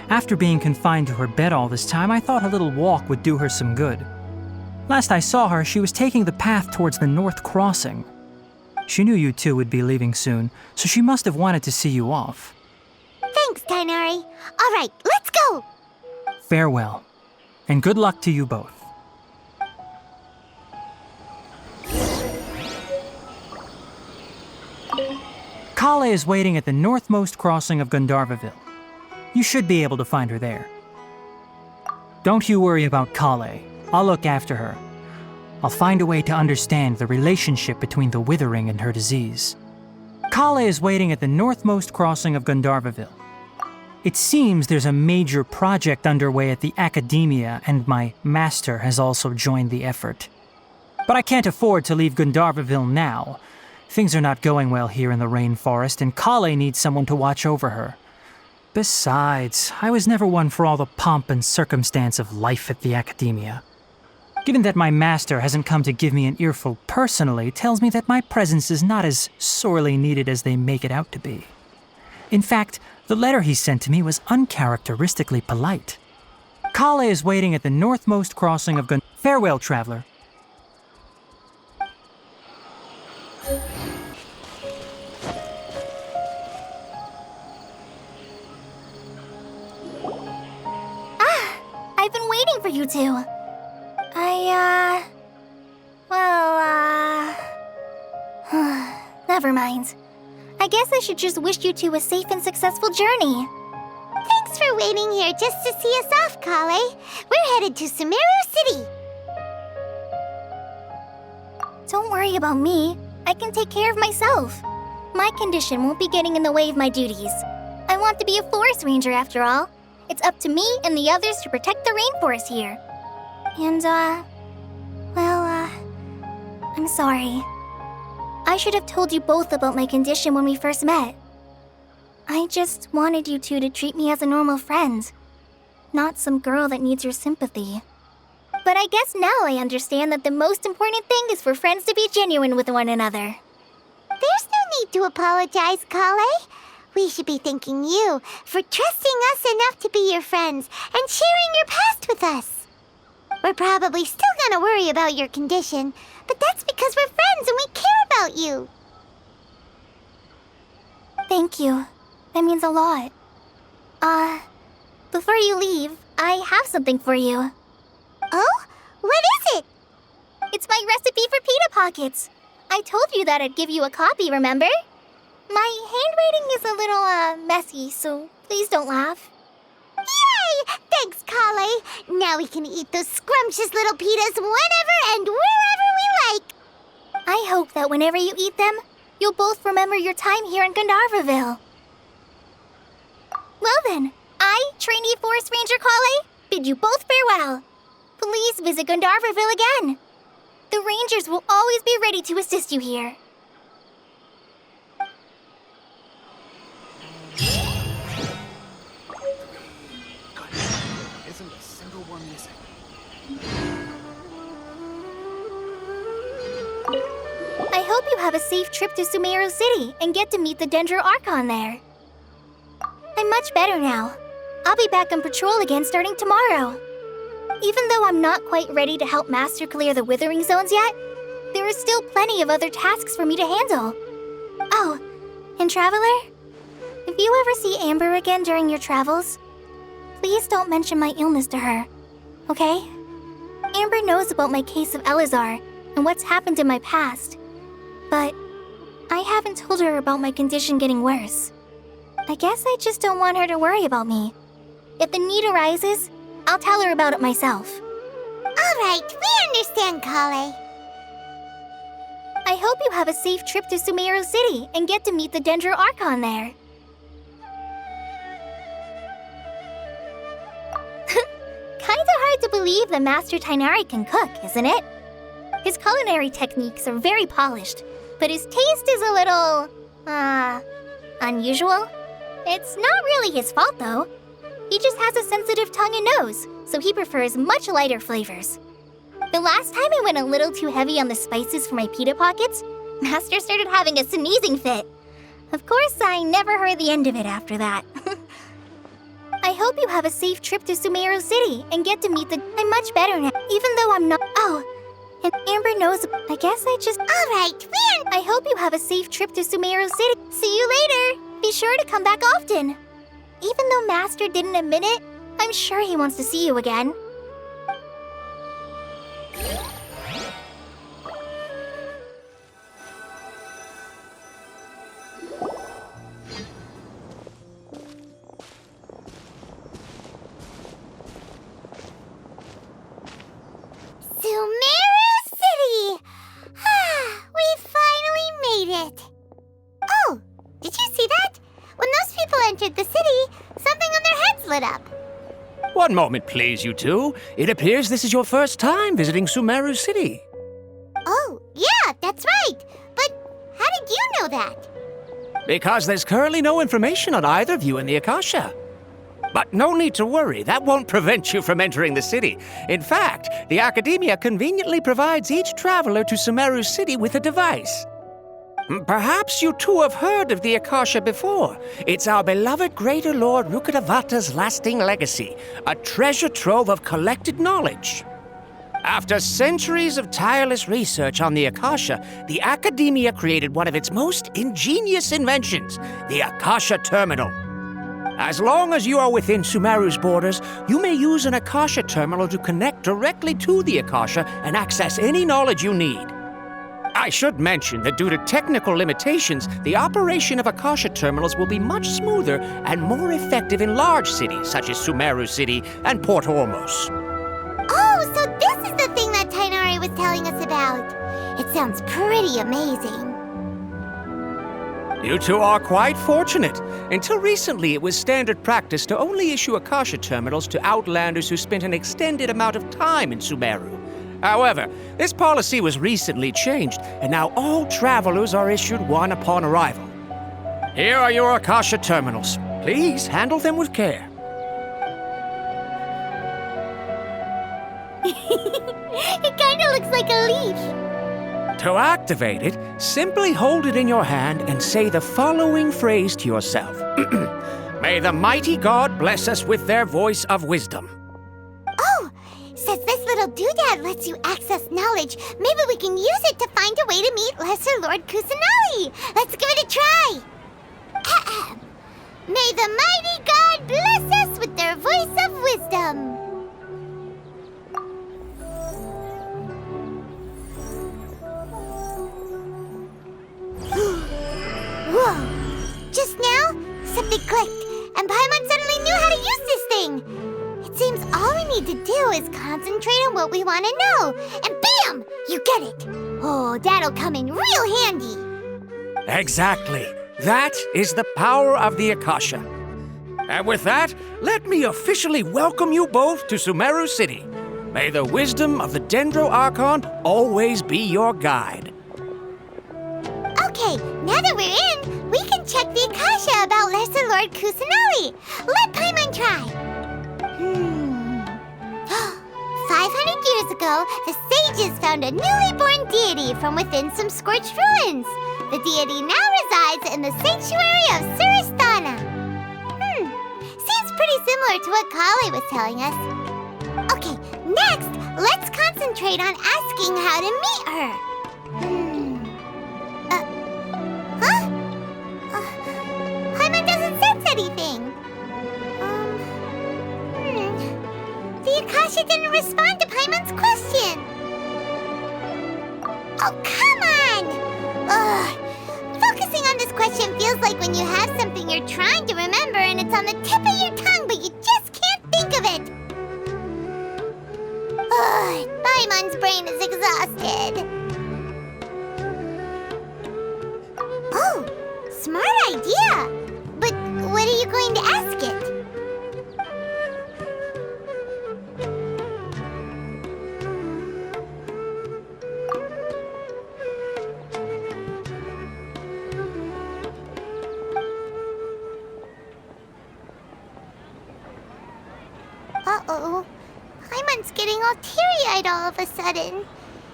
After being confined to her bed all this time, I thought a little walk would do her some good. Last I saw her, she was taking the path towards the North Crossing. She knew you two would be leaving soon, so she must have wanted to see you off. Thanks, Tighnari. All right, let's go! Farewell, and good luck to you both. Kale is waiting at the northmost crossing of Gandharvaville. You should be able to find her there. Don't you worry about Kale. I'll look after her. I'll find a way to understand the relationship between the withering and her disease. Kale is waiting at the northmost crossing of Gandharvaville. It seems there's a major project underway at the Academia, and my master has also joined the effort. But I can't afford to leave Gandharvaville now. Things are not going well here in the rainforest, and Kale needs someone to watch over her. Besides, I was never one for all the pomp and circumstance of life at the Academia. Given that my master hasn't come to give me an earful personally, tells me that my presence is not as sorely needed as they make it out to be. In fact, the letter he sent to me was uncharacteristically polite. Kale is waiting at the northmost crossing of Farewell, traveler. I I've been waiting for you two. Never mind. I guess I should just wish you two a safe and successful journey. Thanks for waiting here just to see us off, Kale. We're headed to Sumeru City. Don't worry about me. I can take care of myself. My condition won't be getting in the way of my duties. I want to be a forest ranger after all. It's up to me and the others to protect the rainforest here. And, I'm sorry. I should have told you both about my condition when we first met. I just wanted you two to treat me as a normal friend, not some girl that needs your sympathy. But I guess now I understand that the most important thing is for friends to be genuine with one another. There's no need to apologize, Kale. We should be thanking you for trusting us enough to be your friends and sharing your past with us. We're probably still gonna worry about your condition, but that's because we're friends and we care about you. Thank you. That means a lot. Before you leave, I have something for you. Oh? What is it? It's my recipe for pita pockets. I told you that I'd give you a copy, remember? My handwriting is a little, messy, so please don't laugh. Yay! Thanks, Kale. Now we can eat those scrumptious little pitas whenever and wherever we like. I hope that whenever you eat them, you'll both remember your time here in Gandharvaville. Well then, I, trainee Forest Ranger Kale, bid you both farewell. Please visit Gandharvaville again. The Rangers will always be ready to assist you here. Isn't a single one missing. I hope you have a safe trip to Sumeru City and get to meet the Dendro Archon there. I'm much better now. I'll be back on patrol again starting tomorrow. Even though I'm not quite ready to help Master clear the Withering Zones yet, there are still plenty of other tasks for me to handle. Oh, and Traveler, if you ever see Amber again during your travels, please don't mention my illness to her, okay? Amber knows about my case of Elazar and what's happened in my past, but I haven't told her about my condition getting worse. I guess I just don't want her to worry about me. If the need arises, I'll tell her about it myself. All right, we understand, Kale. I hope you have a safe trip to Sumeru City and get to meet the Dendro Archon there. Kinda hard to believe that Master Tighnari can cook, isn't it? His culinary techniques are very polished, but his taste is a little, unusual. It's not really his fault, though. He just has a sensitive tongue and nose, so he prefers much lighter flavors. The last time I went a little too heavy on the spices for my pita pockets, Master started having a sneezing fit. Of course, I never heard the end of it after that. I hope you have a safe trip to Sumeru City and get to meet the... I'm much better now, even though I'm not... Oh, and Amber knows... I guess I just... All right, I hope you have a safe trip to Sumeru City. See you later. Be sure to come back often. Even though Master didn't admit it, I'm sure he wants to see you again. Sumeru City! We finally made it! Oh, did you see that? When those people entered the city, something on their heads lit up. One moment, please, you two. It appears this is your first time visiting Sumeru City. Oh, yeah, that's right. But how did you know that? Because there's currently no information on either of you in the Akasha. But no need to worry, that won't prevent you from entering the city. In fact, the Academia conveniently provides each traveler to Sumeru City with a device. Perhaps you two have heard of the Akasha before. It's our beloved Greater Lord Rukkhadevata's lasting legacy, a treasure trove of collected knowledge. After centuries of tireless research on the Akasha, the Academia created one of its most ingenious inventions, the Akasha Terminal. As long as you are within Sumeru's borders, you may use an Akasha terminal to connect directly to the Akasha and access any knowledge you need. I should mention that due to technical limitations, the operation of Akasha terminals will be much smoother and more effective in large cities such as Sumeru City and Port Ormos. Oh, so this is the thing that Tainari was telling us about. It sounds pretty amazing. You two are quite fortunate. Until recently, it was standard practice to only issue Akasha terminals to outlanders who spent an extended amount of time in Sumeru. However, this policy was recently changed, and now all travelers are issued one upon arrival. Here are your Akasha terminals. Please handle them with care. It kind of looks like a leaf. To activate it, simply hold it in your hand and say the following phrase to yourself. May the mighty God bless us with their voice of wisdom. Oh, since this little doodad lets you access knowledge, maybe we can use it to find a way to meet Lesser Lord Kusanali. Let's give it a try. Ahem. May the mighty God bless us with their voice of wisdom. Whoa! Just now, something clicked, and Paimon suddenly knew how to use this thing. It seems all we need to do is concentrate on what we want to know, and bam! You get it! Oh, that'll come in real handy. Exactly. That is the power of the Akasha. And with that, let me officially welcome you both to Sumeru City. May the wisdom of the Dendro Archon always be your guide. Okay, now that we're in, we can check the Akasha about Lesser Lord Kusanali. Let Paimon try. 500 years ago, the sages found a newly born deity from within some scorched ruins. The deity now resides in the sanctuary of Suristana. Seems pretty similar to what Kali was telling us. Okay, next, let's concentrate on asking how to meet her. Paimon doesn't sense anything. The Akasha didn't respond to Paimon's question. Oh, come on! Ugh. Focusing on this question feels like when you have something you're trying to remember and it's on the tip of your tongue, but you just can't think of it. Ugh, Paimon's brain is exhausted. Oh, smart idea! But what are you going to ask it? Uh-oh. Paimon's getting all teary-eyed all of a sudden.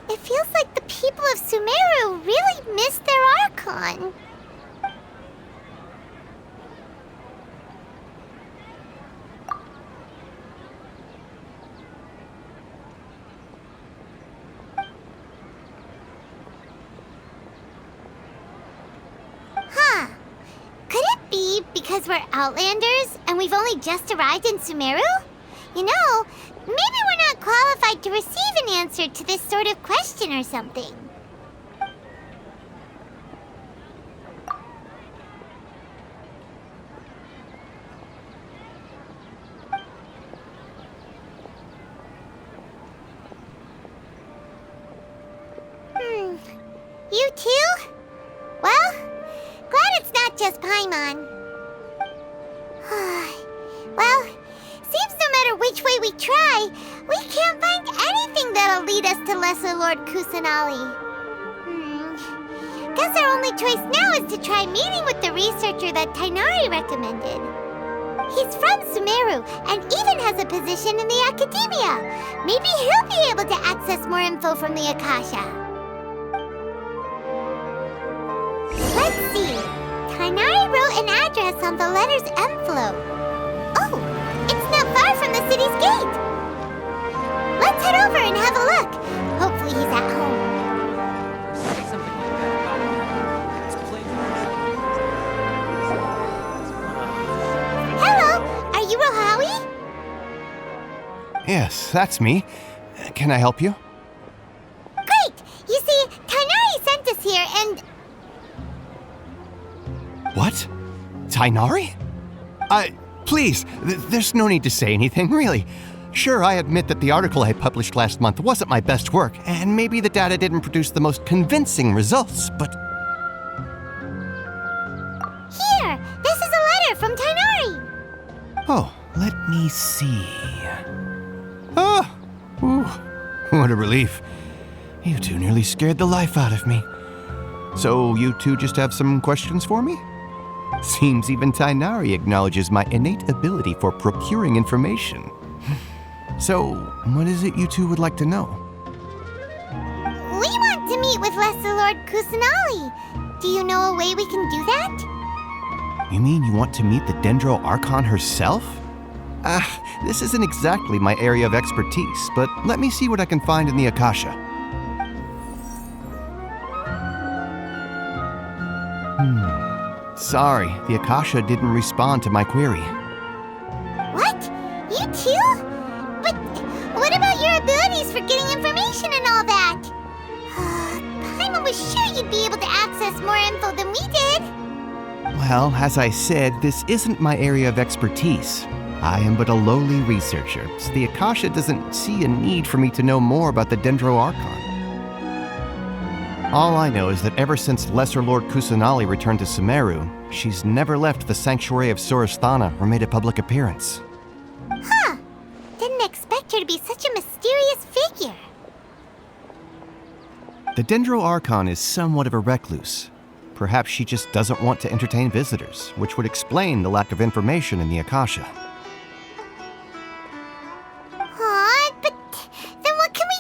It feels like the people of Sumeru really miss their Archon. Huh. Could it be because we're Outlanders and we've only just arrived in Sumeru? You know, maybe we're not qualified to receive an answer to this sort of question or something. You too? Well, glad it's not just Paimon. Well, seems no matter which way we try, we can't find anything that'll lead us to Lesser Lord Kusanali. Guess our only choice now is to try meeting with the researcher that Tainari recommended. He's from Sumeru and even has a position in the Academia. Maybe he'll be able to access more info from the Akasha. Let's see. Tainari wrote an address on the letter's envelope. Oh, it's not far from the city's gate. Let's head over and have a look. Hopefully he's at home. Hello, Yes, that's me. Can I help you? Great! You see, Tainari sent us here and... What? Tainari? Please, there's no need to say anything, really. Sure, I admit that the article I published last month wasn't my best work, and maybe the data didn't produce the most convincing results, but... Here! This is a letter from Tainari! Oh, let me see... Ah! Ooh, what a relief. You two nearly scared the life out of me. So you two just have some questions for me? Seems even Tainari acknowledges my innate ability for procuring information. So, what is it you two would like to know? We want to meet with Lesser Lord Kusanali. Do you know a way we can do that? You mean you want to meet the Dendro Archon herself? This isn't exactly my area of expertise, but let me see what I can find in the Akasha. Sorry, the Akasha didn't respond to my query. What? You too? But what about your abilities for getting information and all that? Paimon was sure you'd be able to access more info than we did. Well, as I said, this isn't my area of expertise. I am but a lowly researcher, so the Akasha doesn't see a need for me to know more about the Dendro Archon. All I know is that ever since Lesser Lord Kusanali returned to Sumeru, she's never left the Sanctuary of Sorasthana or made a public appearance. Huh. Didn't expect her to be such a mysterious figure. The Dendro Archon is somewhat of a recluse. Perhaps she just doesn't want to entertain visitors, which would explain the lack of information in the Akasha. But then what can we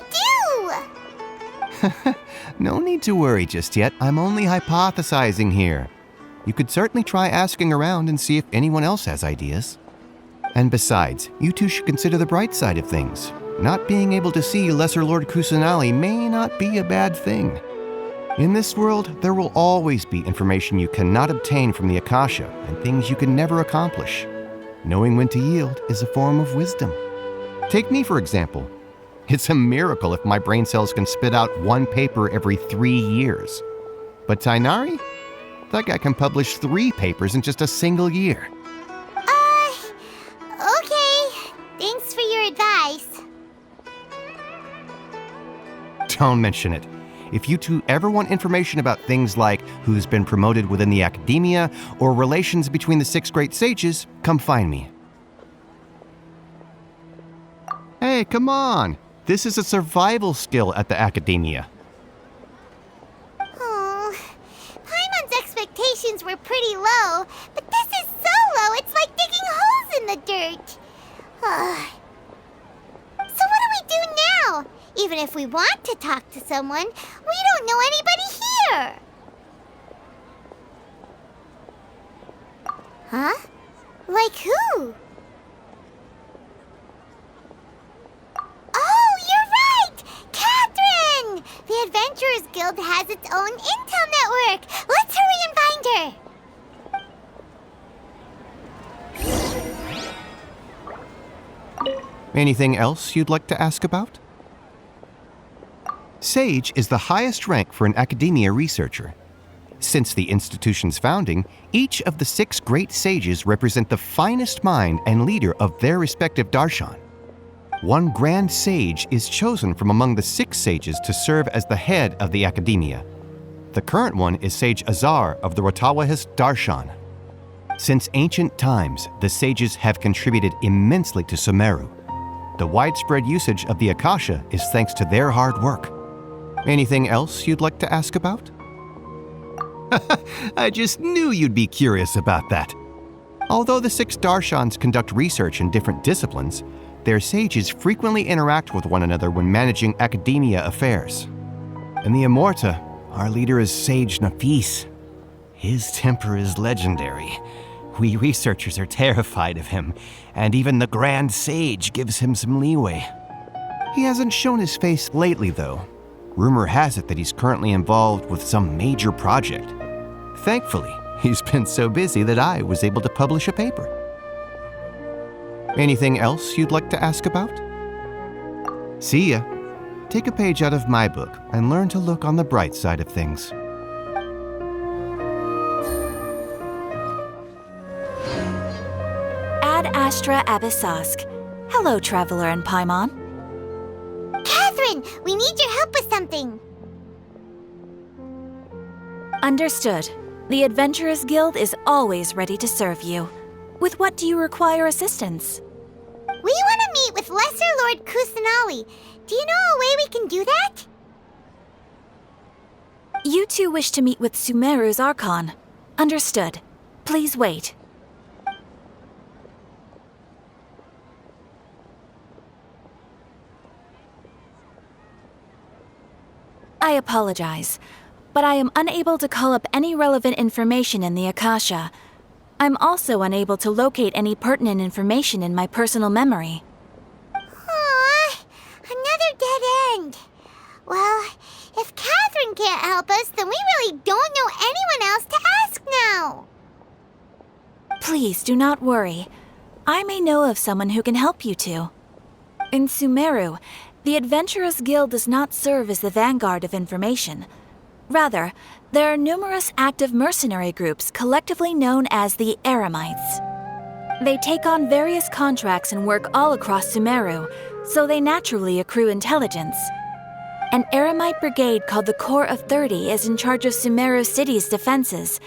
do? No need to worry just yet. I'm only hypothesizing here. You could certainly try asking around and see if anyone else has ideas. And besides, you two should consider the bright side of things. Not being able to see Lesser Lord Kusanali may not be a bad thing. In this world, there will always be information you cannot obtain from the Akasha and things you can never accomplish. Knowing when to yield is a form of wisdom. Take me, for example. It's a miracle if my brain cells can spit out one paper every 3 years. But Tainari? That guy can publish 3 papers in just a single year. Okay. Thanks for your advice. Don't mention it. If you two ever want information about things like who's been promoted within the academia or relations between the 6 great sages, come find me. Hey, come on! This is a survival skill at the academia. Oh, Paimon's expectations were pretty low, but this is so low it's like digging holes in the dirt. So what do we do now? Even if we want to talk to someone, we don't know anybody here. Huh? Like who? Oh, you're right! Catherine! The Adventurers Guild has its own intel network. Let's hurry and find her. Anything else you'd like to ask about? Sage is the highest rank for an academia researcher. Since the institution's founding, each of the 6 great sages represent the finest mind and leader of their respective darshan. One grand sage is chosen from among the 6 sages to serve as the head of the academia. The current one is Sage Azar of the Rotawahist Darshan. Since ancient times, the sages have contributed immensely to Sumeru. The widespread usage of the Akasha is thanks to their hard work. Anything else you'd like to ask about? I just knew you'd be curious about that. Although the 6 Darshans conduct research in different disciplines, their sages frequently interact with one another when managing academia affairs. In the Immorta, our leader is Sage Nafis. His temper is legendary. We researchers are terrified of him, and even the Grand Sage gives him some leeway. He hasn't shown his face lately, though. Rumor has it that he's currently involved with some major project. Thankfully, he's been so busy that I was able to publish a paper. Anything else you'd like to ask about? See ya. Take a page out of my book and learn to look on the bright side of things. Ad Astra Abyssosk. Hello, Traveler and Paimon. Catherine, we need your help with something. Understood. The Adventurers Guild is always ready to serve you. With what do you require assistance? We want to meet with Lesser Lord Kusanali. Do you know a way we can do that? You two wish to meet with Sumeru's Archon. Understood. Please wait. I apologize, but I am unable to call up any relevant information in the Akasha. I'm also unable to locate any pertinent information in my personal memory. Aww, another dead end. Well, if Catherine can't help us, then we really don't know anyone else to ask now. Please do not worry. I may know of someone who can help you two. In Sumeru, the Adventurers Guild does not serve as the vanguard of information. Rather, there are numerous active mercenary groups collectively known as the Eremites. They take on various contracts and work all across Sumeru, so they naturally accrue intelligence. An Eremite brigade called the Corps of 30 is in charge of Sumeru City's defenses.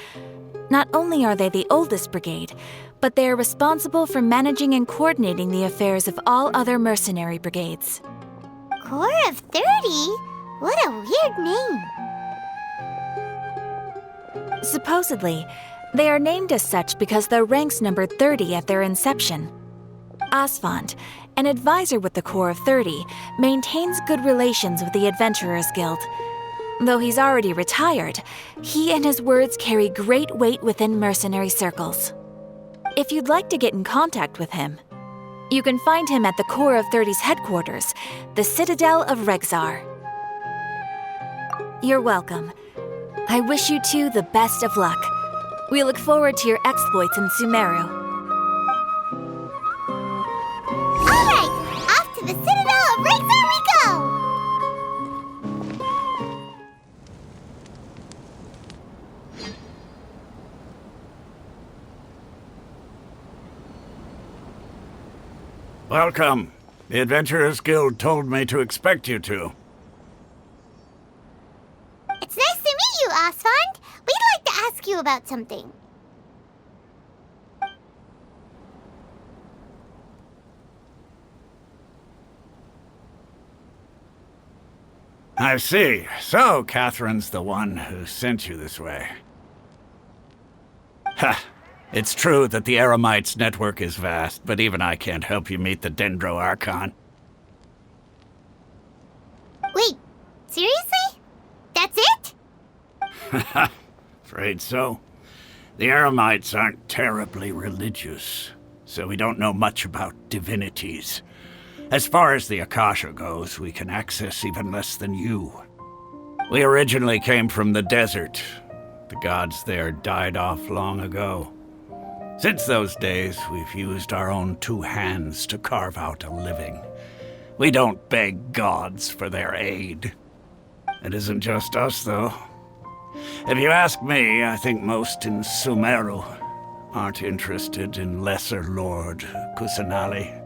Not only are they the oldest brigade, but they are responsible for managing and coordinating the affairs of all other mercenary brigades. Corps of 30? What a weird name. Supposedly, they are named as such because their ranks numbered 30 at their inception. Asfand, an advisor with the Corps of 30, maintains good relations with the Adventurers Guild. Though he's already retired, he and his words carry great weight within mercenary circles. If you'd like to get in contact with him, you can find him at the Corps of 30's headquarters, the Citadel of Rexar. You're welcome. I wish you two the best of luck. We look forward to your exploits in Sumeru. All right, off to the Citadel of Rexar we go! Welcome. The Adventurers Guild told me to expect you two. It's nice to meet you, Asfand. We'd like to ask you about something. I see. So, Catherine's the one who sent you this way. Ha! It's true that the Eremites' network is vast, but even I can't help you meet the Dendro Archon. Wait, seriously? That's it? Afraid so. The Eremites aren't terribly religious, so we don't know much about divinities. As far as the Akasha goes, we can access even less than you. We originally came from the desert. The gods there died off long ago. Since those days, we've used our own two hands to carve out a living. We don't beg gods for their aid. It isn't just us, though. If you ask me, I think most in Sumeru aren't interested in Lesser Lord Kusanali.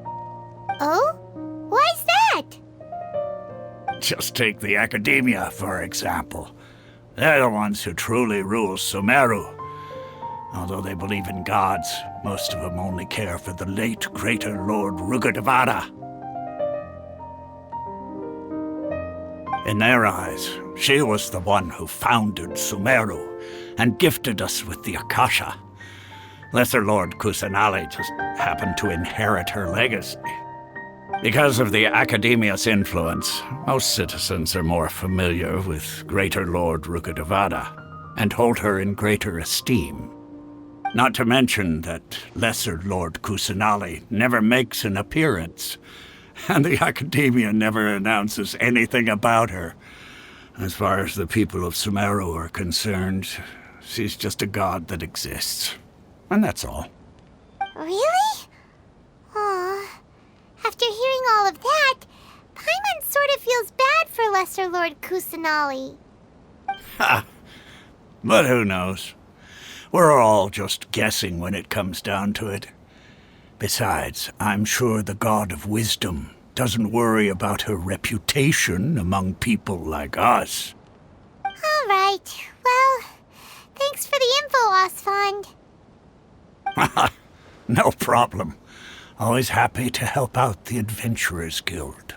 Oh? Why's that? Just take the Academia, for example. They're the ones who truly rule Sumeru. Although they believe in gods, most of them only care for the late Greater Lord Rugurdevada. In their eyes, she was the one who founded Sumeru and gifted us with the Akasha. Lesser Lord Kusanali just happened to inherit her legacy. Because of the Academia's influence, most citizens are more familiar with Greater Lord Rugurdevada and hold her in greater esteem. Not to mention that Lesser Lord Kusanali never makes an appearance, and the Academia never announces anything about her. As far as the people of Sumeru are concerned, she's just a god that exists. And that's all. Really? Aw. After hearing all of that, Paimon's Lesser Lord Kusanali. Ha! But who knows? We're all just guessing when it comes down to it. Besides, I'm sure the God of Wisdom doesn't worry about her reputation among people like us. All right. Well, thanks for the info, Osfond. No problem. Always happy to help out the Adventurers Guild.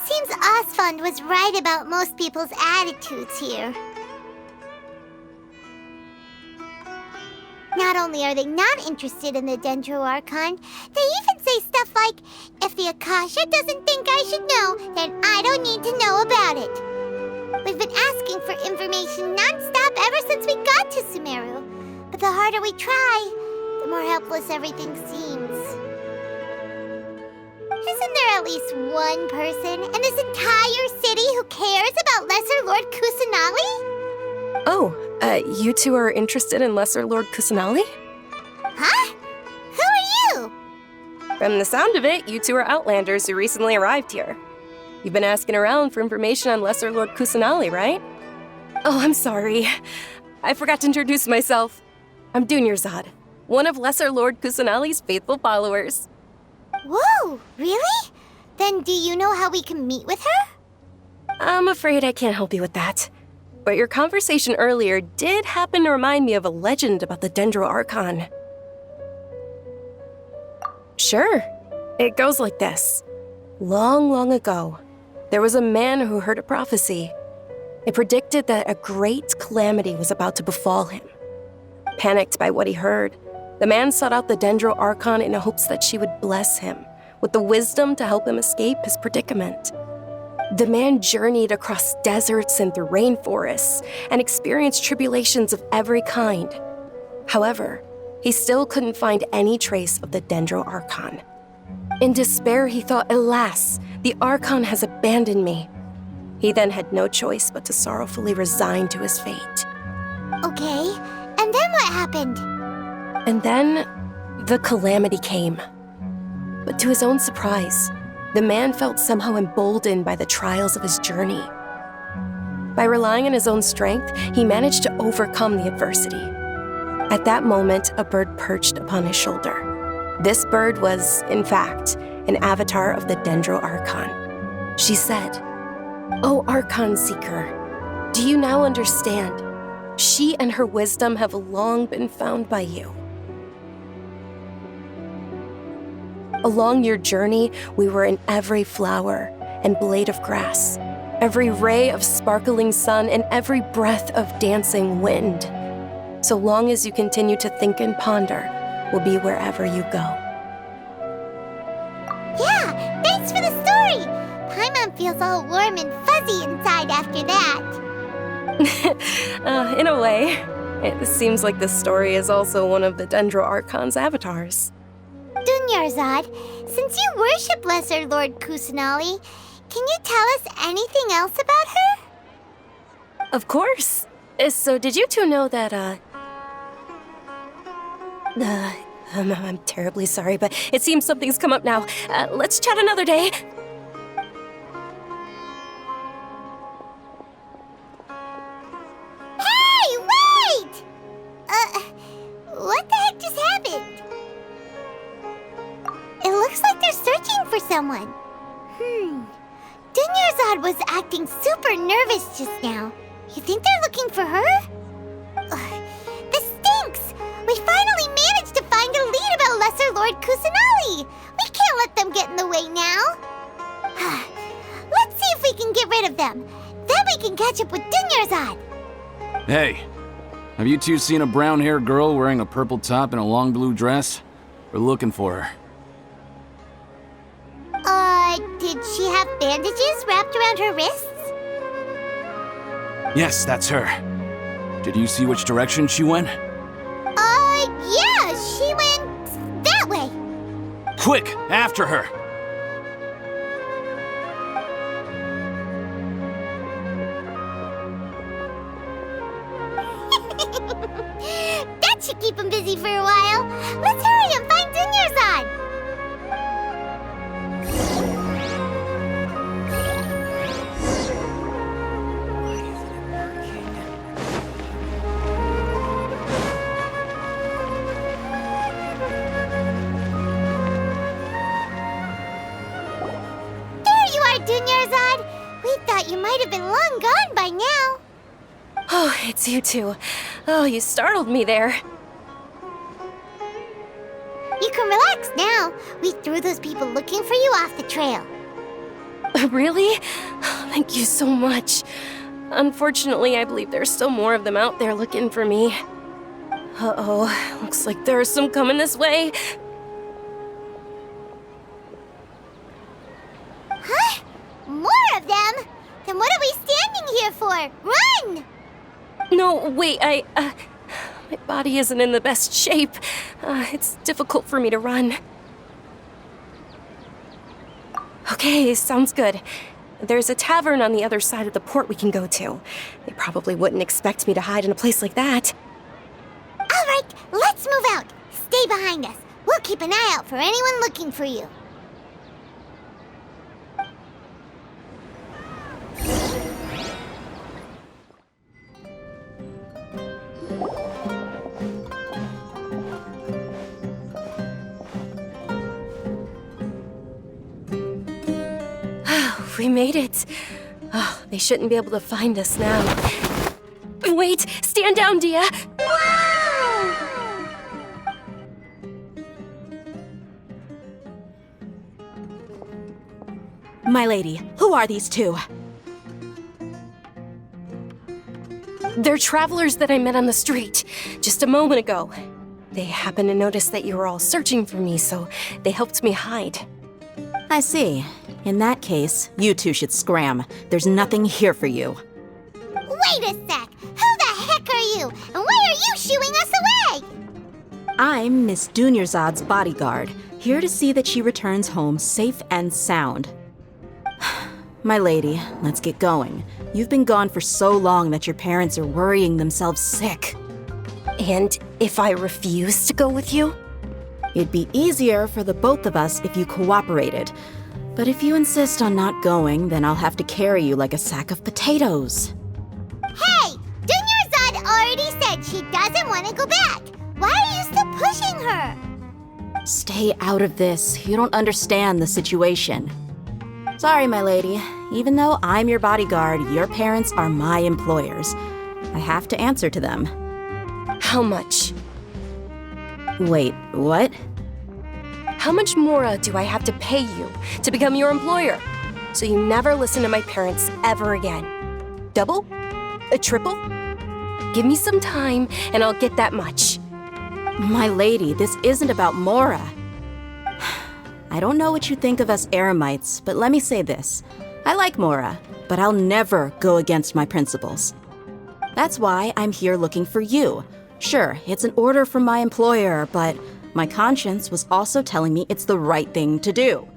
Seems Osfond was right about most people's attitudes here. Not only are they not interested in the Dendro Archon, they even say stuff like, if the Akasha doesn't think I should know, then I don't need to know about it. We've been asking for information non-stop ever since we got to Sumeru. But the harder we try, the more helpless everything seems. Isn't there at least one person in this entire city who cares about Lesser Lord Kusanali? Oh, you two are interested in Lesser Lord Kusanali? Huh? Who are you? From the sound of it, you two are Outlanders who recently arrived here. You've been asking around for information on Lesser Lord Kusanali, right? Oh, I'm sorry. I forgot to introduce myself. I'm Dunyarzad, one of Lesser Lord Kusanali's faithful followers. Whoa, really? Then do you know how we can meet with her? I'm afraid I can't help you with that. But your conversation earlier did happen to remind me of a legend about the Dendro Archon. Sure. It goes like this. Long, long ago, there was a man who heard a prophecy. It predicted that a great calamity was about to befall him. Panicked by what he heard, the man sought out the Dendro Archon in hopes that she would bless him with the wisdom to help him escape his predicament. The man journeyed across deserts and through rainforests and experienced tribulations of every kind. However, he still couldn't find any trace of the Dendro Archon. In despair, he thought, alas, the Archon has abandoned me. He then had no choice but to sorrowfully resign to his fate. Okay, and then what happened? And then, the calamity came. But to his own surprise, the man felt somehow emboldened by the trials of his journey. By relying on his own strength, he managed to overcome the adversity. At that moment, a bird perched upon his shoulder. This bird was, in fact, an avatar of the Dendro Archon. She said, "O Archon Seeker, do you now understand? She and her wisdom have long been found by you. Along your journey, we were in every flower and blade of grass, every ray of sparkling sun, and every breath of dancing wind. So long as you continue to think and ponder, we'll be wherever you go." Yeah, thanks for the story! Paimon feels all warm and fuzzy inside after that. In a way, it seems like this story is also one of the Dendro Archon's avatars. Dunyarzad, since you worship Lesser Lord Kusanali, can you tell us anything else about her? Of course. So did you two know that, I'm terribly sorry, but it seems something's come up now. Let's chat another day. Hey, wait! What the heck just happened? It looks like they're searching for someone. Dunyarzad was acting super nervous just now. You think they're looking for her? This stinks! We finally managed to find a lead about Lesser Lord Kusanali! We can't let them get in the way now! Let's see if we can get rid of them. Then we can catch up with Dunyarzad! Hey, have you two seen a brown-haired girl wearing a purple top and a long blue dress? We're looking for her. Did she have bandages wrapped around her wrists? Yes, that's her. Did you see which direction she went? Yeah, she went that way. Quick, after her! thought you might have been long gone by now. Oh, it's you two. Oh, you startled me there. You can relax now. We threw those people looking for you off the trail. Really? Thank you so much. Unfortunately, I believe there's still more of them out there looking for me. Uh-oh, looks like there are some coming this way. Huh? More of them? Then what are we standing here for? Run! No, wait, my body isn't in the best shape. It's difficult for me to run. Okay, sounds good. There's a tavern on the other side of the port we can go to. They probably wouldn't expect me to hide in a place like that. All right, let's move out. Stay behind us. We'll keep an eye out for anyone looking for you. We made it. Oh, they shouldn't be able to find us now. Wait! Stand down, Dia! My lady, who are these two? They're travelers that I met on the street just a moment ago. They happened to notice that you were all searching for me, so they helped me hide. I see. In that case, you two should scram. There's nothing here for you. Wait a sec! Who the heck are you? And why are you shooing us away? I'm Miss Dunyarzad's bodyguard, here to see that she returns home safe and sound. My lady, let's get going. You've been gone for so long that your parents are worrying themselves sick. And if I refuse to go with you? It'd be easier for the both of us if you cooperated. But if you insist on not going, then I'll have to carry you like a sack of potatoes. Hey! Dunyarzad already said she doesn't want to go back. Why are you still pushing her? Stay out of this. You don't understand the situation. Sorry, my lady. Even though I'm your bodyguard, your parents are my employers. I have to answer to them. How much? Wait, what? How much more do I have to pay you to become your employer? So you never listen to my parents ever again. Double? A triple? Give me some time and I'll get that much. My lady, this isn't about Mora. I don't know what you think of us Eremites, but let me say this. I like Mora, but I'll never go against my principles. That's why I'm here looking for you. Sure, it's an order from my employer, but my conscience was also telling me it's the right thing to do.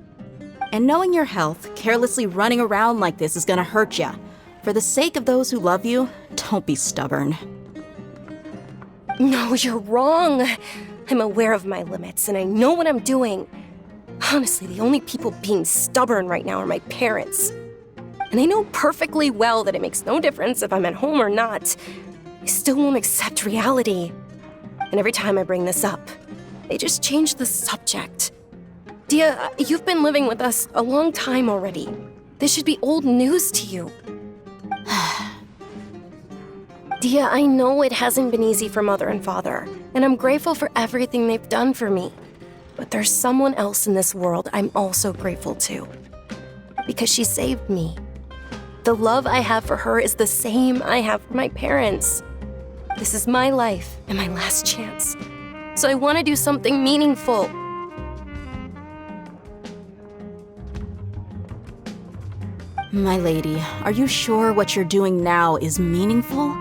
And knowing your health, carelessly running around like this is gonna hurt ya. For the sake of those who love you, don't be stubborn. No, you're wrong. I'm aware of my limits and I know what I'm doing. Honestly, the only people being stubborn right now are my parents. And I know perfectly well that it makes no difference if I'm at home or not. I still won't accept reality. And every time I bring this up, they just change the subject. Dia, you've been living with us a long time already. This should be old news to you. Dia, I know it hasn't been easy for Mother and Father, and I'm grateful for everything they've done for me. But there's someone else in this world I'm also grateful to. Because she saved me. The love I have for her is the same I have for my parents. This is my life and my last chance. So I want to do something meaningful. My lady, are you sure what you're doing now is meaningful?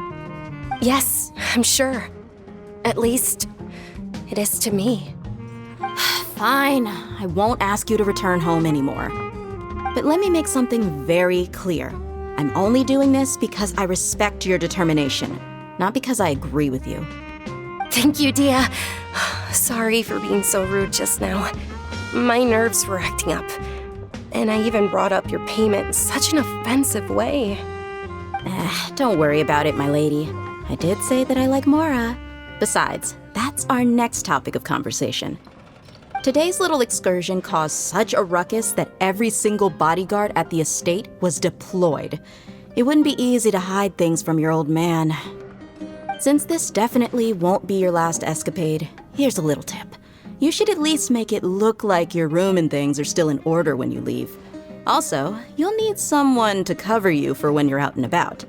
Yes, I'm sure. At least, it is to me. Fine, I won't ask you to return home anymore. But let me make something very clear. I'm only doing this because I respect your determination, not because I agree with you. Thank you, Dia. Sorry for being so rude just now. My nerves were acting up. And I even brought up your payment in such an offensive way. Don't worry about it, my lady. I did say that I like Mora. Besides, that's our next topic of conversation. Today's little excursion caused such a ruckus that every single bodyguard at the estate was deployed. It wouldn't be easy to hide things from your old man. Since this definitely won't be your last escapade, here's a little tip. You should at least make it look like your room and things are still in order when you leave. Also, you'll need someone to cover you for when you're out and about.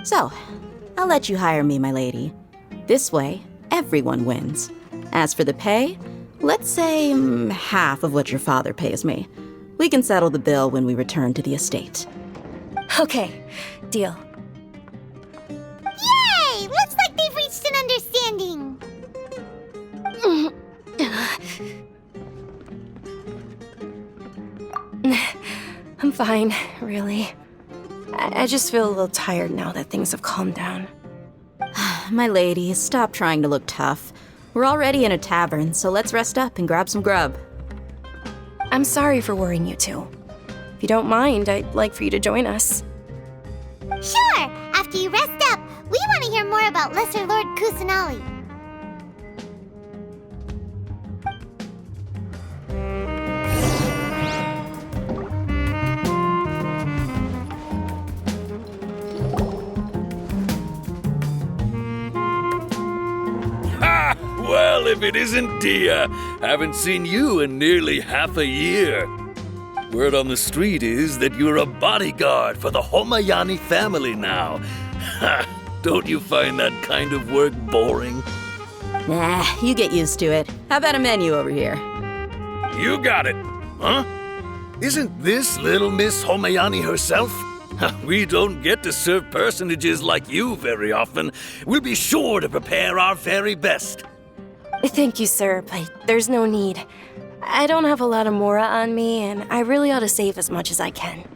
So, I'll let you hire me, my lady. This way, everyone wins. As for the pay, let's say half of what your father pays me. We can settle the bill when we return to the estate. Okay, deal. Yay! Looks like they've reached an understanding. I'm fine, really. I just feel a little tired now that things have calmed down. My lady, stop trying to look tough. We're already in a tavern, so let's rest up and grab some grub. I'm sorry for worrying you two. If you don't mind, I'd like for you to join us. Sure! After you rest up, we want to hear more about Lesser Lord Kusanali. Well, if it isn't Dia, haven't seen you in nearly half a year. Word on the street is that you're a bodyguard for the Homayani family now. Ha! Don't you find that kind of work boring? Nah, you get used to it. How about a menu over here? You got it, huh? Isn't this little Miss Homayani herself? We don't get to serve personages like you very often. We'll be sure to prepare our very best. Thank you, sir, but there's no need. I don't have a lot of Mora on me, and I really ought to save as much as I can.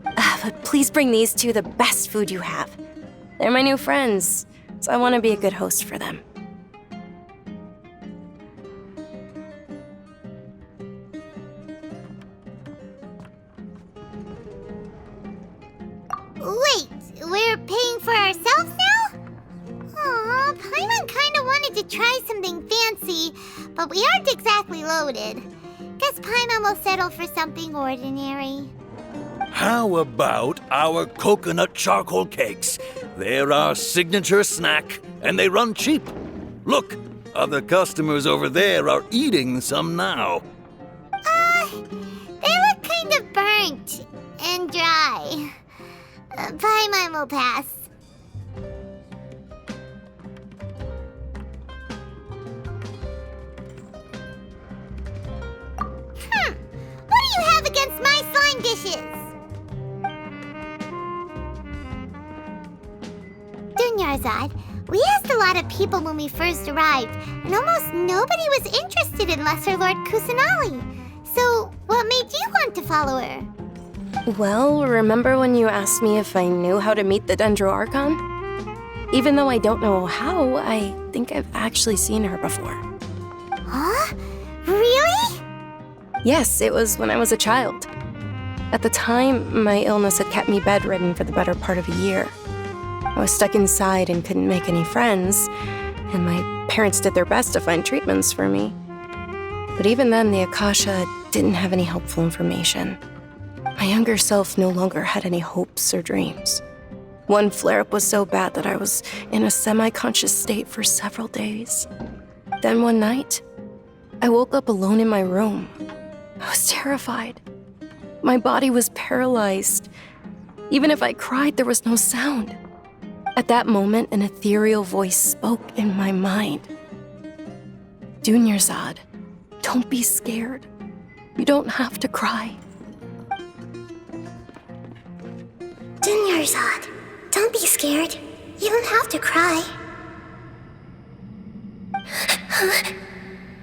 But please bring these two the best food you have. They're my new friends, so I want to be a good host for them. Wait, we're paying for ourselves now? Aw, Paimon kinda wanted to try something fancy, but we aren't exactly loaded. Guess Paimon will settle for something ordinary. How about our coconut charcoal cakes? They're our signature snack, and they run cheap. Look, other customers over there are eating some now. They look kind of burnt and dry. Paimon will pass. What do you have against my slime dishes? Dunyarzad, we asked a lot of people when we first arrived, and almost nobody was interested in Lesser Lord Kusanali. So, what made you want to follow her? Well, remember when you asked me if I knew how to meet the Dendro Archon? Even though I don't know how, I think I've actually seen her before. Huh? Really? Yes, it was when I was a child. At the time, my illness had kept me bedridden for the better part of a year. I was stuck inside and couldn't make any friends, and my parents did their best to find treatments for me. But even then, the Akasha didn't have any helpful information. My younger self no longer had any hopes or dreams. One flare-up was so bad that I was in a semi-conscious state for several days. Then one night, I woke up alone in my room. I was terrified. My body was paralyzed. Even if I cried, there was no sound. At that moment, an ethereal voice spoke in my mind. Dunyarzad, don't be scared. You don't have to cry. Dunyarzad, don't be scared. You don't have to cry.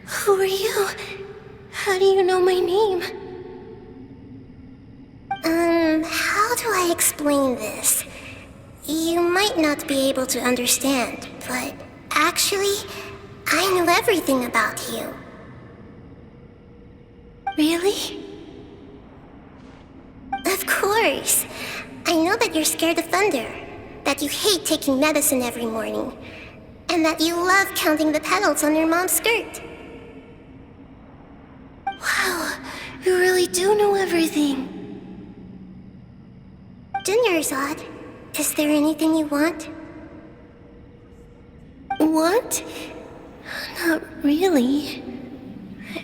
Who are you? How do you know my name? How do I explain this? You might not be able to understand, but actually, I know everything about you. Really? Of course. I know that you're scared of thunder, that you hate taking medicine every morning, and that you love counting the petals on your mom's skirt. You really do know everything. Dinner's odd. Is there anything you want? Want? Not really.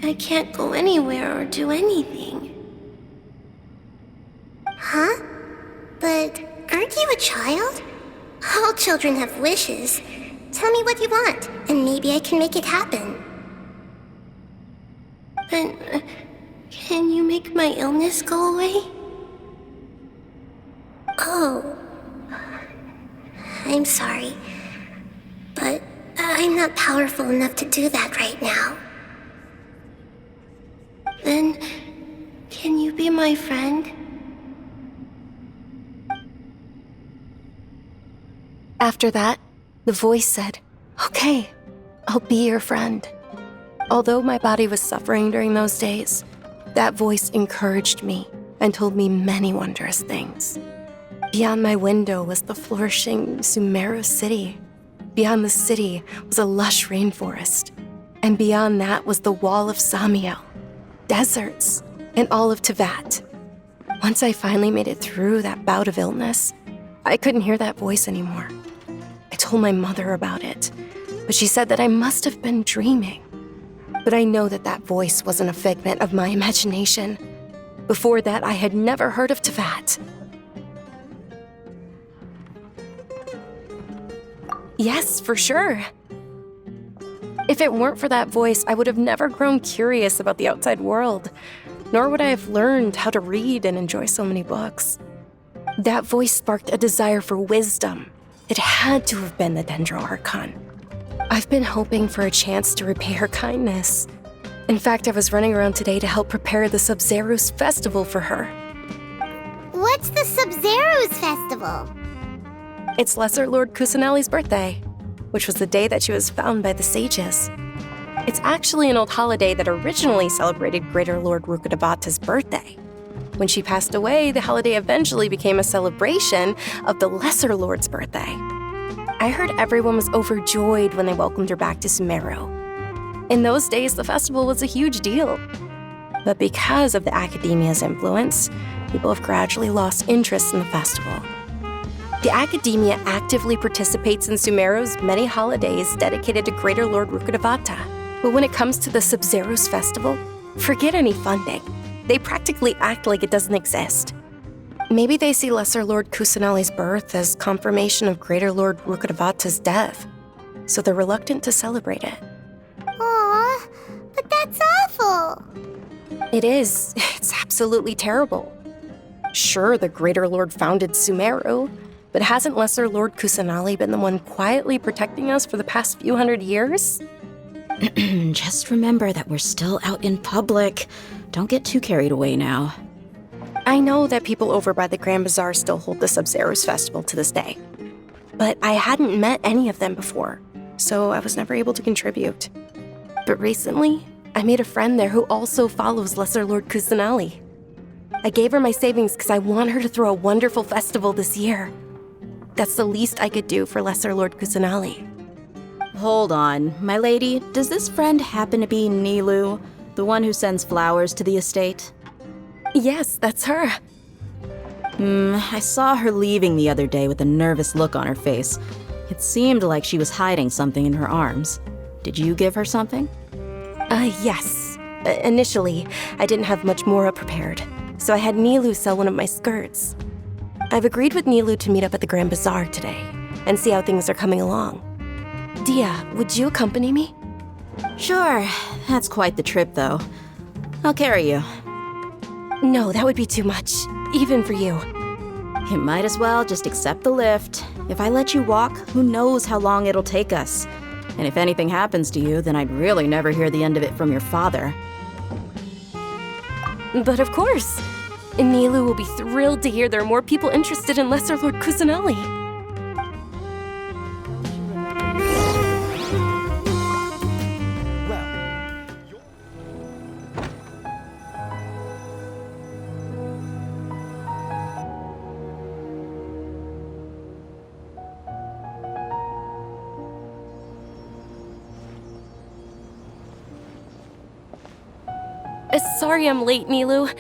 I can't go anywhere or do anything. Huh? But aren't you a child? All children have wishes. Tell me what you want, and maybe I can make it happen. But can you make my illness go away? Oh. I'm sorry. But I'm not powerful enough to do that right now. Then, can you be my friend? After that, the voice said, "Okay, I'll be your friend." Although my body was suffering during those days, that voice encouraged me and told me many wondrous things. Beyond my window was the flourishing Sumeru city. Beyond the city was a lush rainforest. And beyond that was the wall of Samiel, deserts, and all of Tevat. Once I finally made it through that bout of illness, I couldn't hear that voice anymore. I told my mother about it, but she said that I must have been dreaming. But I know that that voice wasn't a figment of my imagination. Before that, I had never heard of Tevat. Yes, for sure. If it weren't for that voice, I would have never grown curious about the outside world, nor would I have learned how to read and enjoy so many books. That voice sparked a desire for wisdom. It had to have been the Dendro Archon. I've been hoping for a chance to repay her kindness. In fact, I was running around today to help prepare the Sub-Zerus festival for her. What's the Sub-Zerus festival? It's Lesser Lord Kusanali's birthday, which was the day that she was found by the sages. It's actually an old holiday that originally celebrated Greater Lord Rukkhadevata's birthday. When she passed away, the holiday eventually became a celebration of the Lesser Lord's birthday. I heard everyone was overjoyed when they welcomed her back to Sumeru. In those days, the festival was a huge deal. But because of the Academia's influence, people have gradually lost interest in the festival. The Academia actively participates in Sumeru's many holidays dedicated to Greater Lord Rukkhadevata. But when it comes to the Sub-Zerus festival, forget any funding. They practically act like it doesn't exist. Maybe they see Lesser Lord Kusanali's birth as confirmation of Greater Lord Rukkhadevata's death, so they're reluctant to celebrate it. Aw, but that's awful. It is. It's absolutely terrible. Sure, the Greater Lord founded Sumeru, but hasn't Lesser Lord Kusanali been the one quietly protecting us for the past few hundred years? Just remember that we're still out in public. Don't get too carried away now. I know that people over by the Grand Bazaar still hold the Sub-Zerus festival to this day. But I hadn't met any of them before, so I was never able to contribute. But recently, I made a friend there who also follows Lesser Lord Kusanali. I gave her my savings because I want her to throw a wonderful festival this year. That's the least I could do for Lesser Lord Kusanali. Hold on, my lady. Does this friend happen to be Nilu, the one who sends flowers to the estate? Yes, that's her. I saw her leaving the other day with a nervous look on her face. It seemed like she was hiding something in her arms. Did you give her something? Yes. Initially, I didn't have much more prepared, so I had Nilu sell one of my skirts. I've agreed with Nilu to meet up at the Grand Bazaar today and see how things are coming along. Dia, would you accompany me? Sure. That's quite the trip, though. I'll carry you. No, that would be too much, even for you. You might as well just accept the lift. If I let you walk, who knows how long it'll take us. And if anything happens to you, then I'd really never hear the end of it from your father. But of course. Nilu will be thrilled to hear there are more people interested in Lesser Lord Kusanali. Sorry I'm late, Nilu.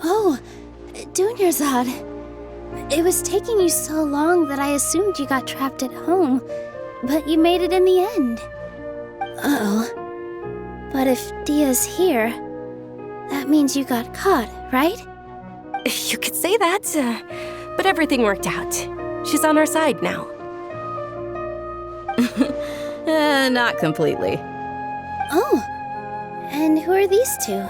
Oh, Dunyarzad. It was taking you so long that I assumed you got trapped at home, but you made it in the end. Uh-oh. But if Dia's here, that means you got caught, right? You could say that, but everything worked out. She's on our side now. Not completely. Oh, and who are these two?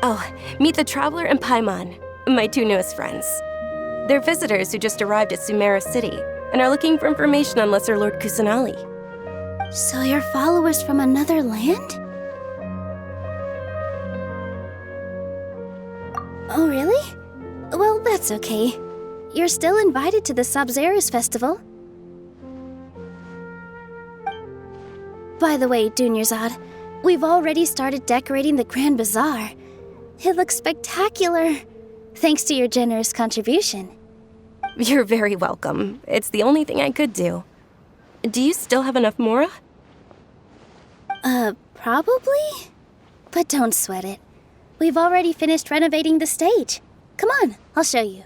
Oh, meet the Traveler and Paimon, my two newest friends. They're visitors who just arrived at Sumeru City and are looking for information on Lesser Lord Kusanali. So you're followers from another land? Oh, really? Well, that's okay. You're still invited to the Sabzeruz Festival. By the way, Dunyarzad, we've already started decorating the Grand Bazaar. It looks spectacular, thanks to your generous contribution. You're very welcome. It's the only thing I could do. Do you still have enough Mora? Probably? But don't sweat it. We've already finished renovating the stage. Come on, I'll show you.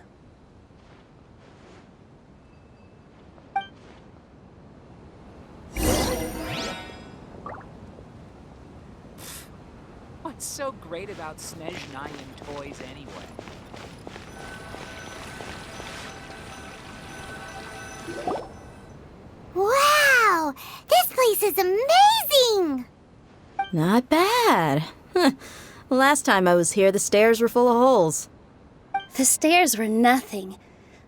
What's so great about Snezhnayan toys anyway? Wow! This place is amazing! Not bad. Last time I was here, the stairs were full of holes. The stairs were nothing.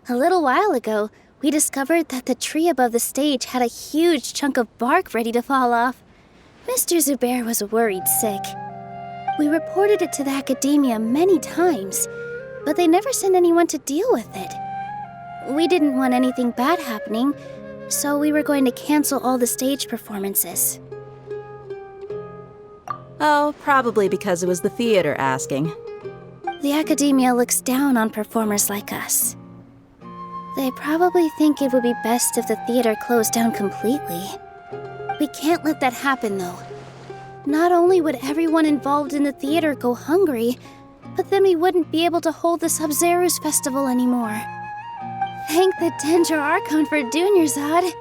A little while ago, we discovered that the tree above the stage had a huge chunk of bark ready to fall off. Mr. Zubair was worried sick. We reported it to the academia many times, but they never sent anyone to deal with it. We didn't want anything bad happening, so we were going to cancel all the stage performances. Oh, probably because it was the theater asking. The academia looks down on performers like us. They probably think it would be best if the theater closed down completely. We can't let that happen, though. Not only would everyone involved in the theater go hungry, but then we wouldn't be able to hold the Sabzeruz Festival anymore. Thank the Dendra Archon for Dunyarzad.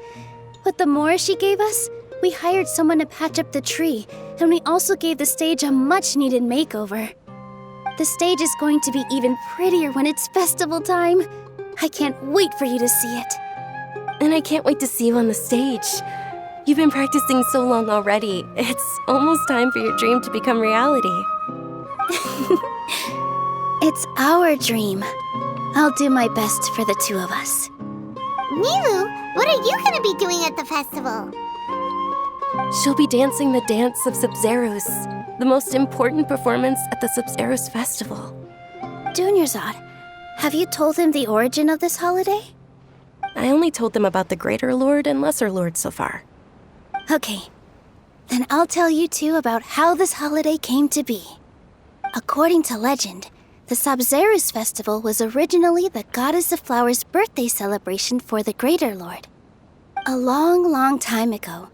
With the Mora she gave us, we hired someone to patch up the tree, and we also gave the stage a much-needed makeover. The stage is going to be even prettier when it's festival time. I can't wait for you to see it. And I can't wait to see you on the stage. You've been practicing so long already. It's almost time for your dream to become reality. It's our dream. I'll do my best for the two of us. Nilu, what are you gonna be doing at the festival? She'll be dancing the dance of Sabzeruz, the most important performance at the Sabzeruz Festival. Dunyarzad, have you told them the origin of this holiday? I only told them about the Greater Lord and Lesser Lord so far. Okay, then I'll tell you two about how this holiday came to be. According to legend, the Sabzeruz Festival was originally the Goddess of Flowers' birthday celebration for the Greater Lord. A long, long time ago,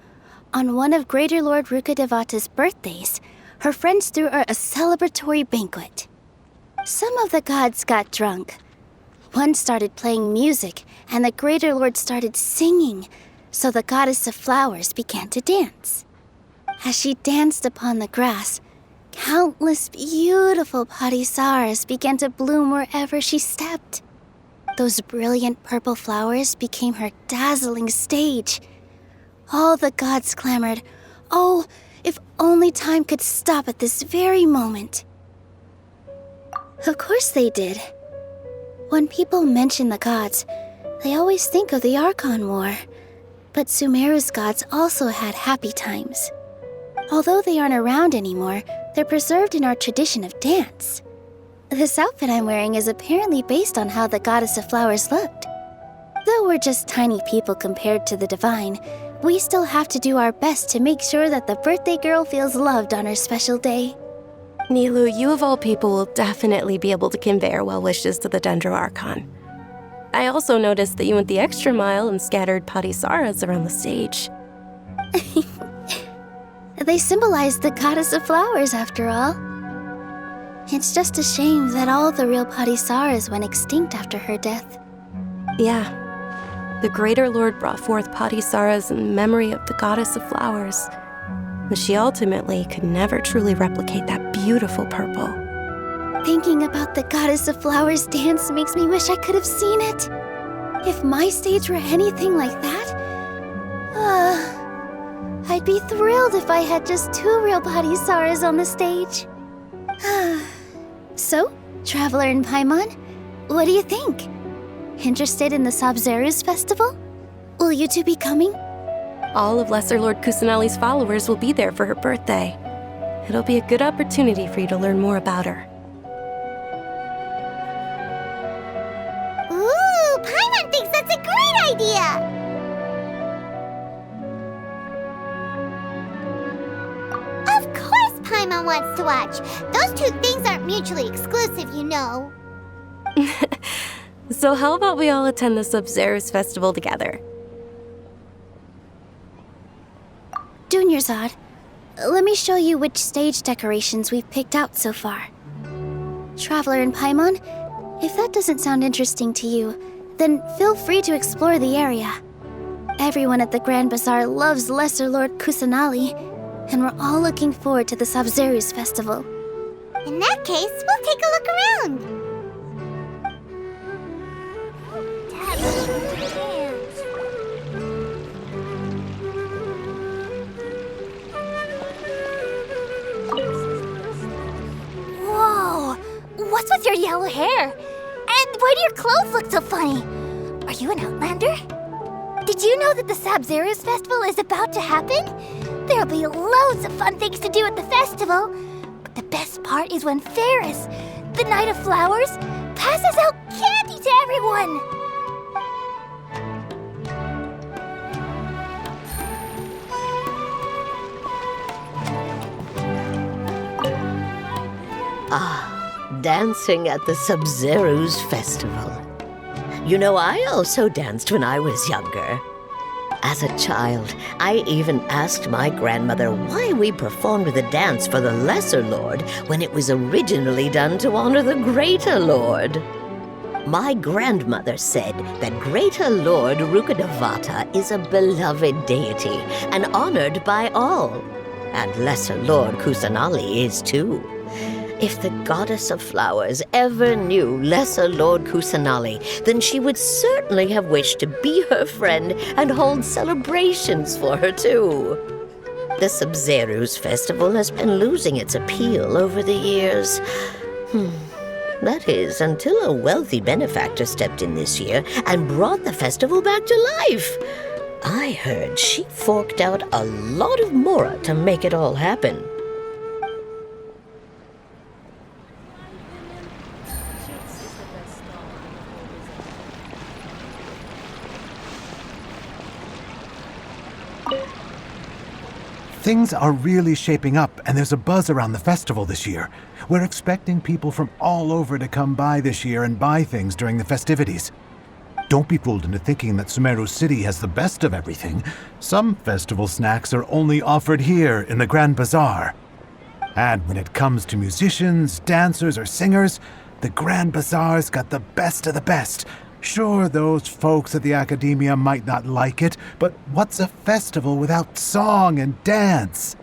on one of Greater Lord Rukkhadevata's birthdays, her friends threw her a celebratory banquet. Some of the gods got drunk. One started playing music, and the Greater Lord started singing, so the Goddess of Flowers began to dance. As she danced upon the grass, countless beautiful parisaras began to bloom wherever she stepped. Those brilliant purple flowers became her dazzling stage. All the gods clamored, "Oh, if only time could stop at this very moment." Of course they did. When people mention the gods, they always think of the Archon War. But Sumeru's gods also had happy times. Although they aren't around anymore, they're preserved in our tradition of dance. This outfit I'm wearing is apparently based on how the Goddess of Flowers looked. Though we're just tiny people compared to the divine, we still have to do our best to make sure that the birthday girl feels loved on her special day. Nilu, you of all people will definitely be able to convey our well wishes to the Dendro Archon. I also noticed that you went the extra mile and scattered parisaras around the stage. They symbolize the Goddess of Flowers, after all. It's just a shame that all the real Padisaras went extinct after her death. Yeah. The Greater Lord brought forth Padisaras in memory of the goddess of flowers. But she ultimately could never truly replicate that beautiful purple. Thinking about the goddess of flowers dance makes me wish I could have seen it. If my stage were anything like that, I'd be thrilled if I had just 2 real Padisaras on the stage. So, Traveler and Paimon, what do you think? Interested in the Sabzeruz festival? Will you two be coming? All of Lesser Lord Kusanali's followers will be there for her birthday. It'll be a good opportunity for you to learn more about her. Ooh, Paimon thinks that's a great idea! Of course Paimon wants to watch. Those 2 things aren't mutually exclusive, you know. So how about we all attend the Sabzeruz festival together? Dunyarzad, let me show you which stage decorations we've picked out so far. Traveler and Paimon, if that doesn't sound interesting to you, then feel free to explore the area. Everyone at the Grand Bazaar loves Lesser Lord Kusanali, and we're all looking forward to the Sabzeruz festival. In that case, we'll take a look around. Whoa! What's with your yellow hair? And why do your clothes look so funny? Are you an Outlander? Did you know that the Sabzeruz festival is about to happen? There'll be loads of fun things to do at the festival. But the best part is when Ferris, the Knight of Flowers, passes out candy to everyone. Dancing at the Sabzeruz festival. You know, I also danced when I was younger. As a child, I even asked my grandmother why we performed the dance for the Lesser Lord when it was originally done to honor the Greater Lord. My grandmother said that Greater Lord Rukkhadevata is a beloved deity and honored by all. And Lesser Lord Kusanali is too. If the goddess of flowers ever knew Lesser Lord Kusanali, then she would certainly have wished to be her friend and hold celebrations for her too. The Sabzeruz festival has been losing its appeal over the years. That is, until a wealthy benefactor stepped in this year and brought the festival back to life. I heard she forked out a lot of mora to make it all happen. Things are really shaping up, and there's a buzz around the festival this year. We're expecting people from all over to come by this year and buy things during the festivities. Don't be fooled into thinking that Sumeru City has the best of everything. Some festival snacks are only offered here in the Grand Bazaar. And when it comes to musicians, dancers, or singers, the Grand Bazaar's got the best of the best. Sure, those folks at the Academia might not like it, but what's a festival without song and dance?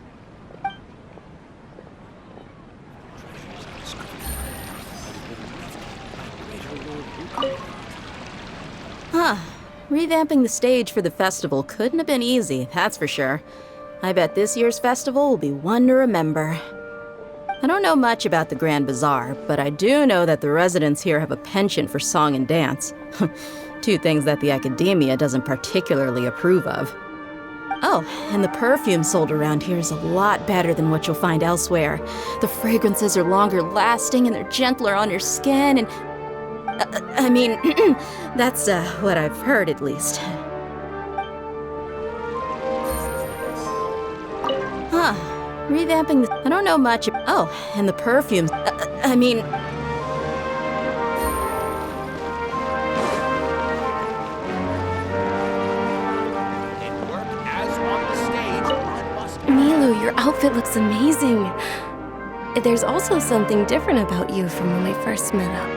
Revamping the stage for the festival couldn't have been easy, that's for sure. I bet this year's festival will be one to remember. I don't know much about the Grand Bazaar, but I do know that the residents here have a penchant for song and dance. 2 things that the Academia doesn't particularly approve of. Oh, and the perfume sold around here is a lot better than what you'll find elsewhere. The fragrances are longer lasting and they're gentler on your skin and... I mean, that's what I've heard at least. Revamping the... I don't know much... Oh, and the perfumes... I mean... Milu, your outfit looks amazing. there's also something different about you from when we first met up.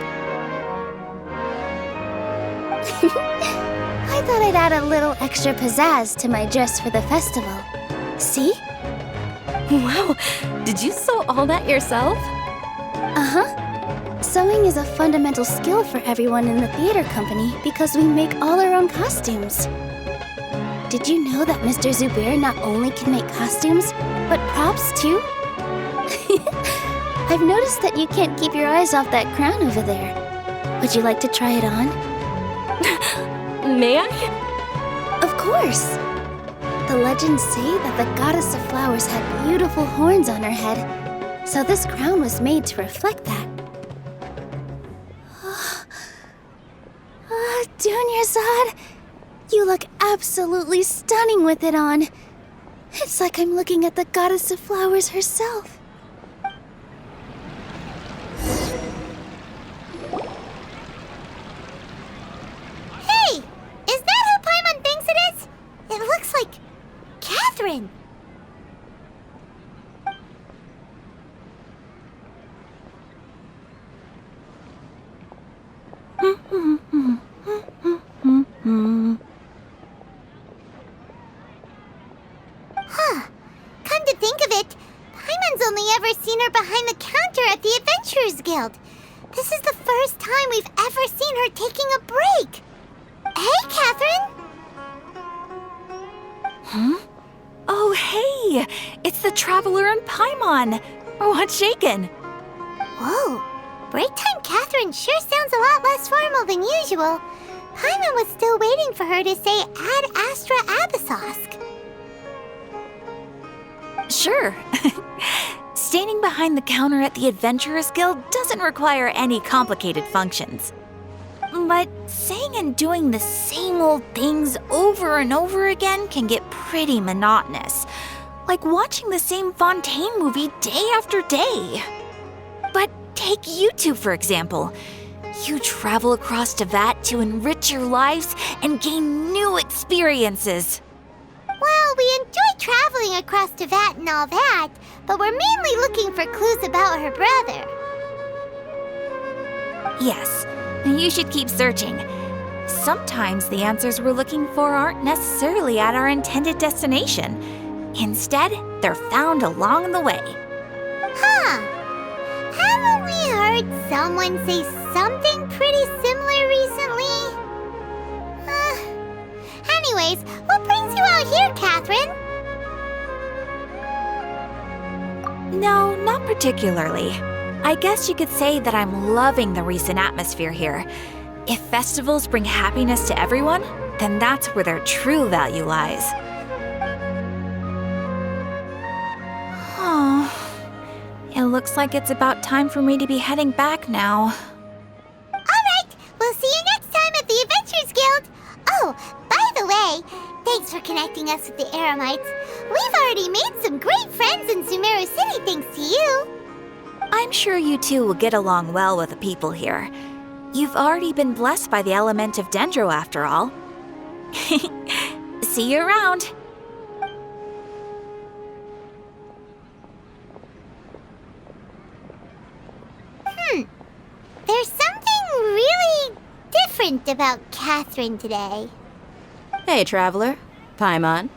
I thought I'd add a little extra pizzazz to my dress for the festival. See? Wow, did you sew all that yourself? Uh-huh. Sewing is a fundamental skill for everyone in the theater company because we make all our own costumes. Did you know that Mr. Zubair not only can make costumes, but props too? I've noticed that you can't keep your eyes off that crown over there. Would you like to try it on? May I? Of course! The legends say that the goddess of flowers had beautiful horns on her head, so this crown was made to reflect that. Dunyarzad, you look absolutely stunning with it on. It's like I'm looking at the goddess of flowers herself. Hey! Is that who Paimon thinks it is? It looks like Catherine. Huh. Come to think of it, Paimon's only ever seen her behind the counter at the Adventurers Guild. This is the first time we've ever seen her taking a break. Hey, Catherine! Huh? Oh, hey! It's the Traveler and Paimon! What's shaken? Whoa! Break time Catherine sure sounds a lot less formal than usual. Paimon was still waiting for her to say Ad Astra Abyssosque. Sure. Standing behind the counter at the Adventurers Guild doesn't require any complicated functions. But saying and doing the same old things over and over again can get pretty monotonous. Like watching the same Fontaine movie day after day. But take you two, for example. You travel across Tevat to enrich your lives and gain new experiences. Well, we enjoy traveling across Tevat and all that, but we're mainly looking for clues about her brother. Yes, you should keep searching. Sometimes the answers we're looking for aren't necessarily at our intended destination. Instead, they're found along the way. Huh. Haven't we heard someone say something pretty similar recently? Anyways, what brings you out here, Catherine? No, not particularly. I guess you could say that I'm loving the recent atmosphere here. If festivals bring happiness to everyone, then that's where their true value lies. Oh, it looks like it's about time for me to be heading back now. Alright, we'll see you next time at the Adventurers Guild. Oh, by the way, thanks for connecting us with the Eremites. We've already made some great friends in Sumeru City thanks to you. I'm sure you two will get along well with the people here. You've already been blessed by the element of Dendro after all. See you around. There's something really different about Catherine today. Hey, Traveler. Paimon.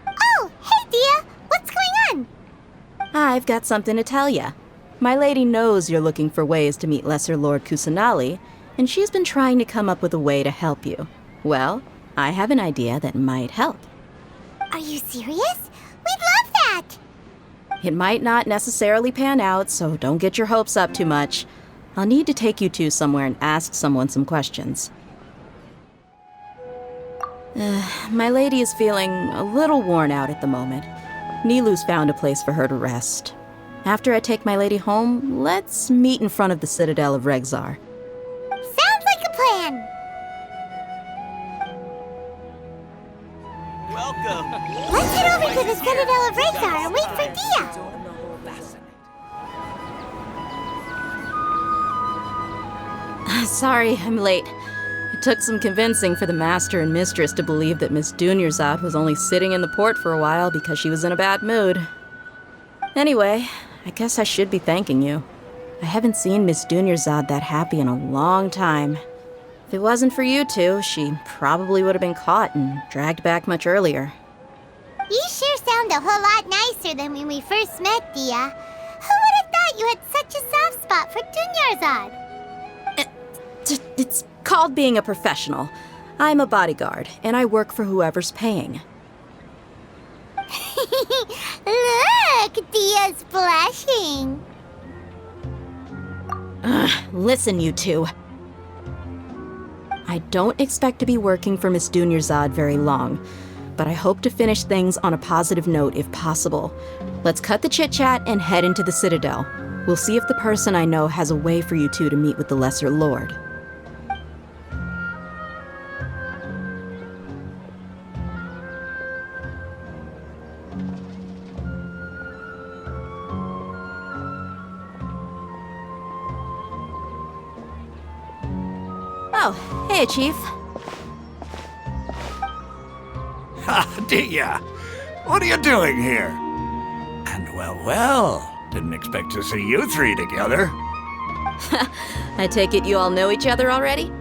Oh, hey, Dia. What's going on? I've got something to tell ya. My lady knows you're looking for ways to meet Lesser Lord Kusanali, and she's been trying to come up with a way to help you. Well, I have an idea that might help. Are you serious? We'd love that! It might not necessarily pan out, so don't get your hopes up too much. I'll need to take you two somewhere and ask someone some questions. My lady is feeling a little worn out at the moment. Nilu's found a place for her to rest. After I take my lady home, let's meet in front of the Citadel of Regzar. Sounds like a plan! Welcome! Let's head over to the Citadel of Regzar and wait for Dia! Sorry, I'm late. It took some convincing for the master and mistress to believe that Miss Dunyarzad was only sitting in the port for a while because she was in a bad mood. Anyway, I guess I should be thanking you. I haven't seen Miss Dunyarzad that happy in a long time. If it wasn't for you two, she probably would have been caught and dragged back much earlier. You sure sound a whole lot nicer than when we first met, Dia. Who would have thought you had such a soft spot for Dunyarzad? It's called being a professional. I'm a bodyguard, and I work for whoever's paying. Look, Dia's blushing. Listen, you two. I don't expect to be working for Miss Dunyarzad very long, but I hope to finish things on a positive note if possible. Let's cut the chit-chat and head into the Citadel. We'll see if the person I know has a way for you two to meet with the Lesser Lord. Oh, hey, Chief. Ha, Dia! What are you doing here? And well, didn't expect to see you three together. I take it you all know each other already?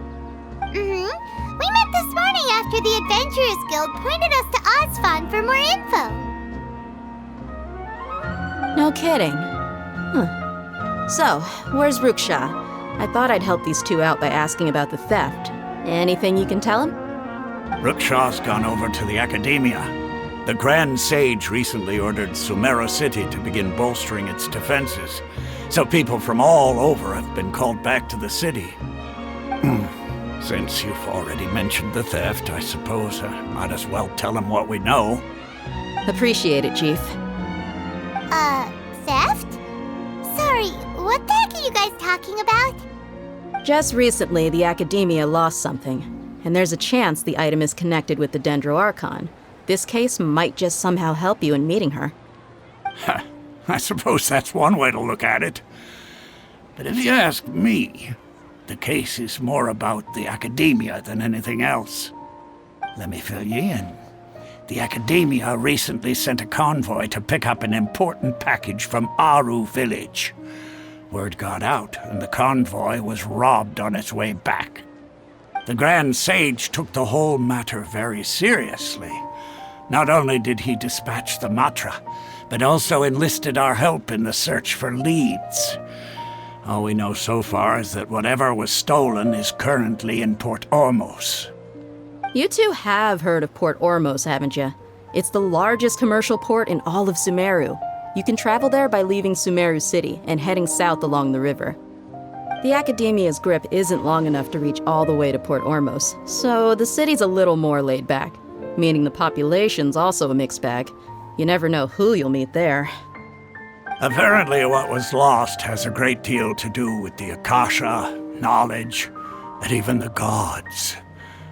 We met this morning after the Adventurers Guild pointed us to Osfon for more info. No kidding. So, where's Ruksha? I thought I'd help these two out by asking about the theft. Anything you can tell him? Ruksha's gone over to the Academia. The Grand Sage recently ordered Sumeru City to begin bolstering its defenses, so people from all over have been called back to the city. Since you've already mentioned the theft, I suppose I might as well tell him what we know. Appreciate it, Chief. Theft? Sorry, what the heck are you guys talking about? Just recently, the Academia lost something, and there's a chance the item is connected with the Dendro Archon. This case might just somehow help you in meeting her. I suppose that's one way to look at it. But if you ask me, the case is more about the Academia than anything else. Let me fill you in. The Academia recently sent a convoy to pick up an important package from Aru village. Word got out, and the convoy was robbed on its way back. The Grand Sage took the whole matter very seriously. Not only did he dispatch the Matra, but also enlisted our help in the search for leads. All we know so far is that whatever was stolen is currently in Port Ormos. You two have heard of Port Ormos, haven't you? It's the largest commercial port in all of Sumeru. You can travel there by leaving Sumeru City and heading south along the river. The Academia's grip isn't long enough to reach all the way to Port Ormos, so the city's a little more laid back, meaning the population's also a mixed bag. You never know who you'll meet there. Apparently what was lost has a great deal to do with the Akasha, knowledge, and even the gods.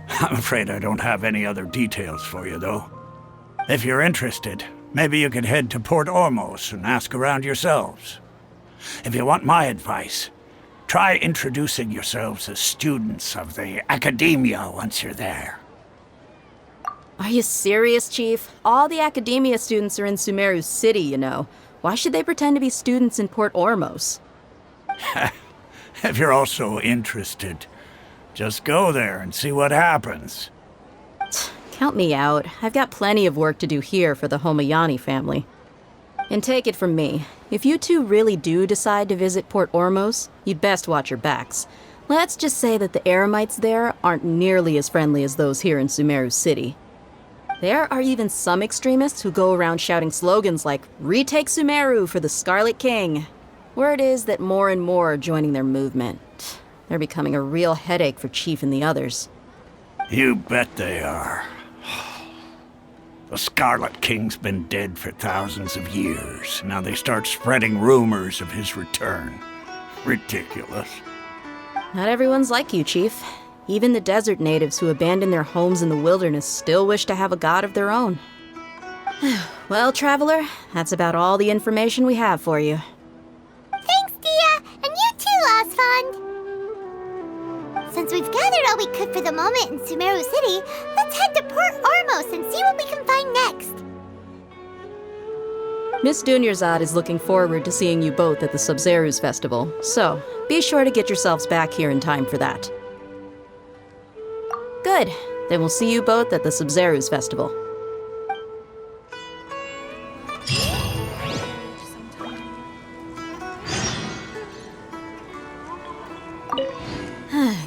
I'm afraid I don't have any other details for you, though. If you're interested, maybe you could head to Port Ormos and ask around yourselves. If you want my advice, try introducing yourselves as students of the Academia once you're there. Are you serious, Chief? All the Academia students are in Sumeru City, you know. Why should they pretend to be students in Port Ormos? If you're also interested, just go there and see what happens. Count me out. I've got plenty of work to do here for the Homayani family. And take it from me, if you two really do decide to visit Port Ormos, you'd best watch your backs. Let's just say that the Eremites there aren't nearly as friendly as those here in Sumeru City. There are even some extremists who go around shouting slogans like, "Retake Sumeru for the Scarlet King." Word is that more and more are joining their movement. They're becoming a real headache for Chief and the others. You bet they are. The Scarlet King's been dead for thousands of years. Now they start spreading rumors of his return. Ridiculous. Not everyone's like you, Chief. Even the desert natives who abandoned their homes in the wilderness still wish to have a god of their own. Well, Traveler, that's about all the information we have for you. Thanks, Dia! And you too, Osfond! Since we've gathered all we could for the moment in Sumeru City, let's head to Port Ormos and see what we can find next. Miss Dunyarzad is looking forward to seeing you both at the Sub-Zeru's festival, so be sure to get yourselves back here in time for that. Good. Then we'll see you both at the Sub-Zeru's festival.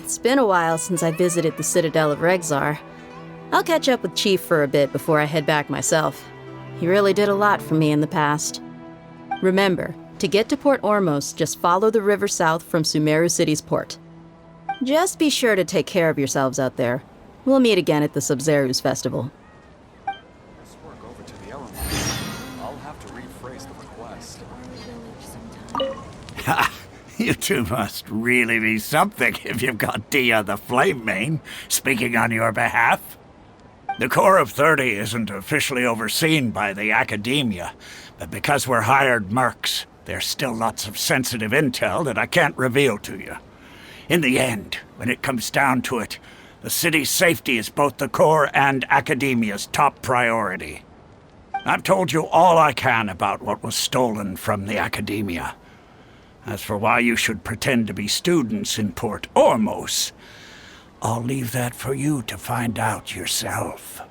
It's been a while since I visited the Citadel of Regzar. I'll catch up with Chief for a bit before I head back myself. He really did a lot for me in the past. Remember, to get to Port Ormos, just follow the river south from Sumeru City's port. Just be sure to take care of yourselves out there. We'll meet again at the Sub-Zeru's festival. I'll have to rephrase the request. Ha! You two must really be something if you've got Dia the Flame Mane speaking on your behalf. The Corps of 30 isn't officially overseen by the Academia, but because we're hired mercs, there's still lots of sensitive intel that I can't reveal to you. In the end, when it comes down to it, the city's safety is both the Corps and Academia's top priority. I've told you all I can about what was stolen from the Academia. As for why you should pretend to be students in Port Ormos, I'll leave that for you to find out yourself.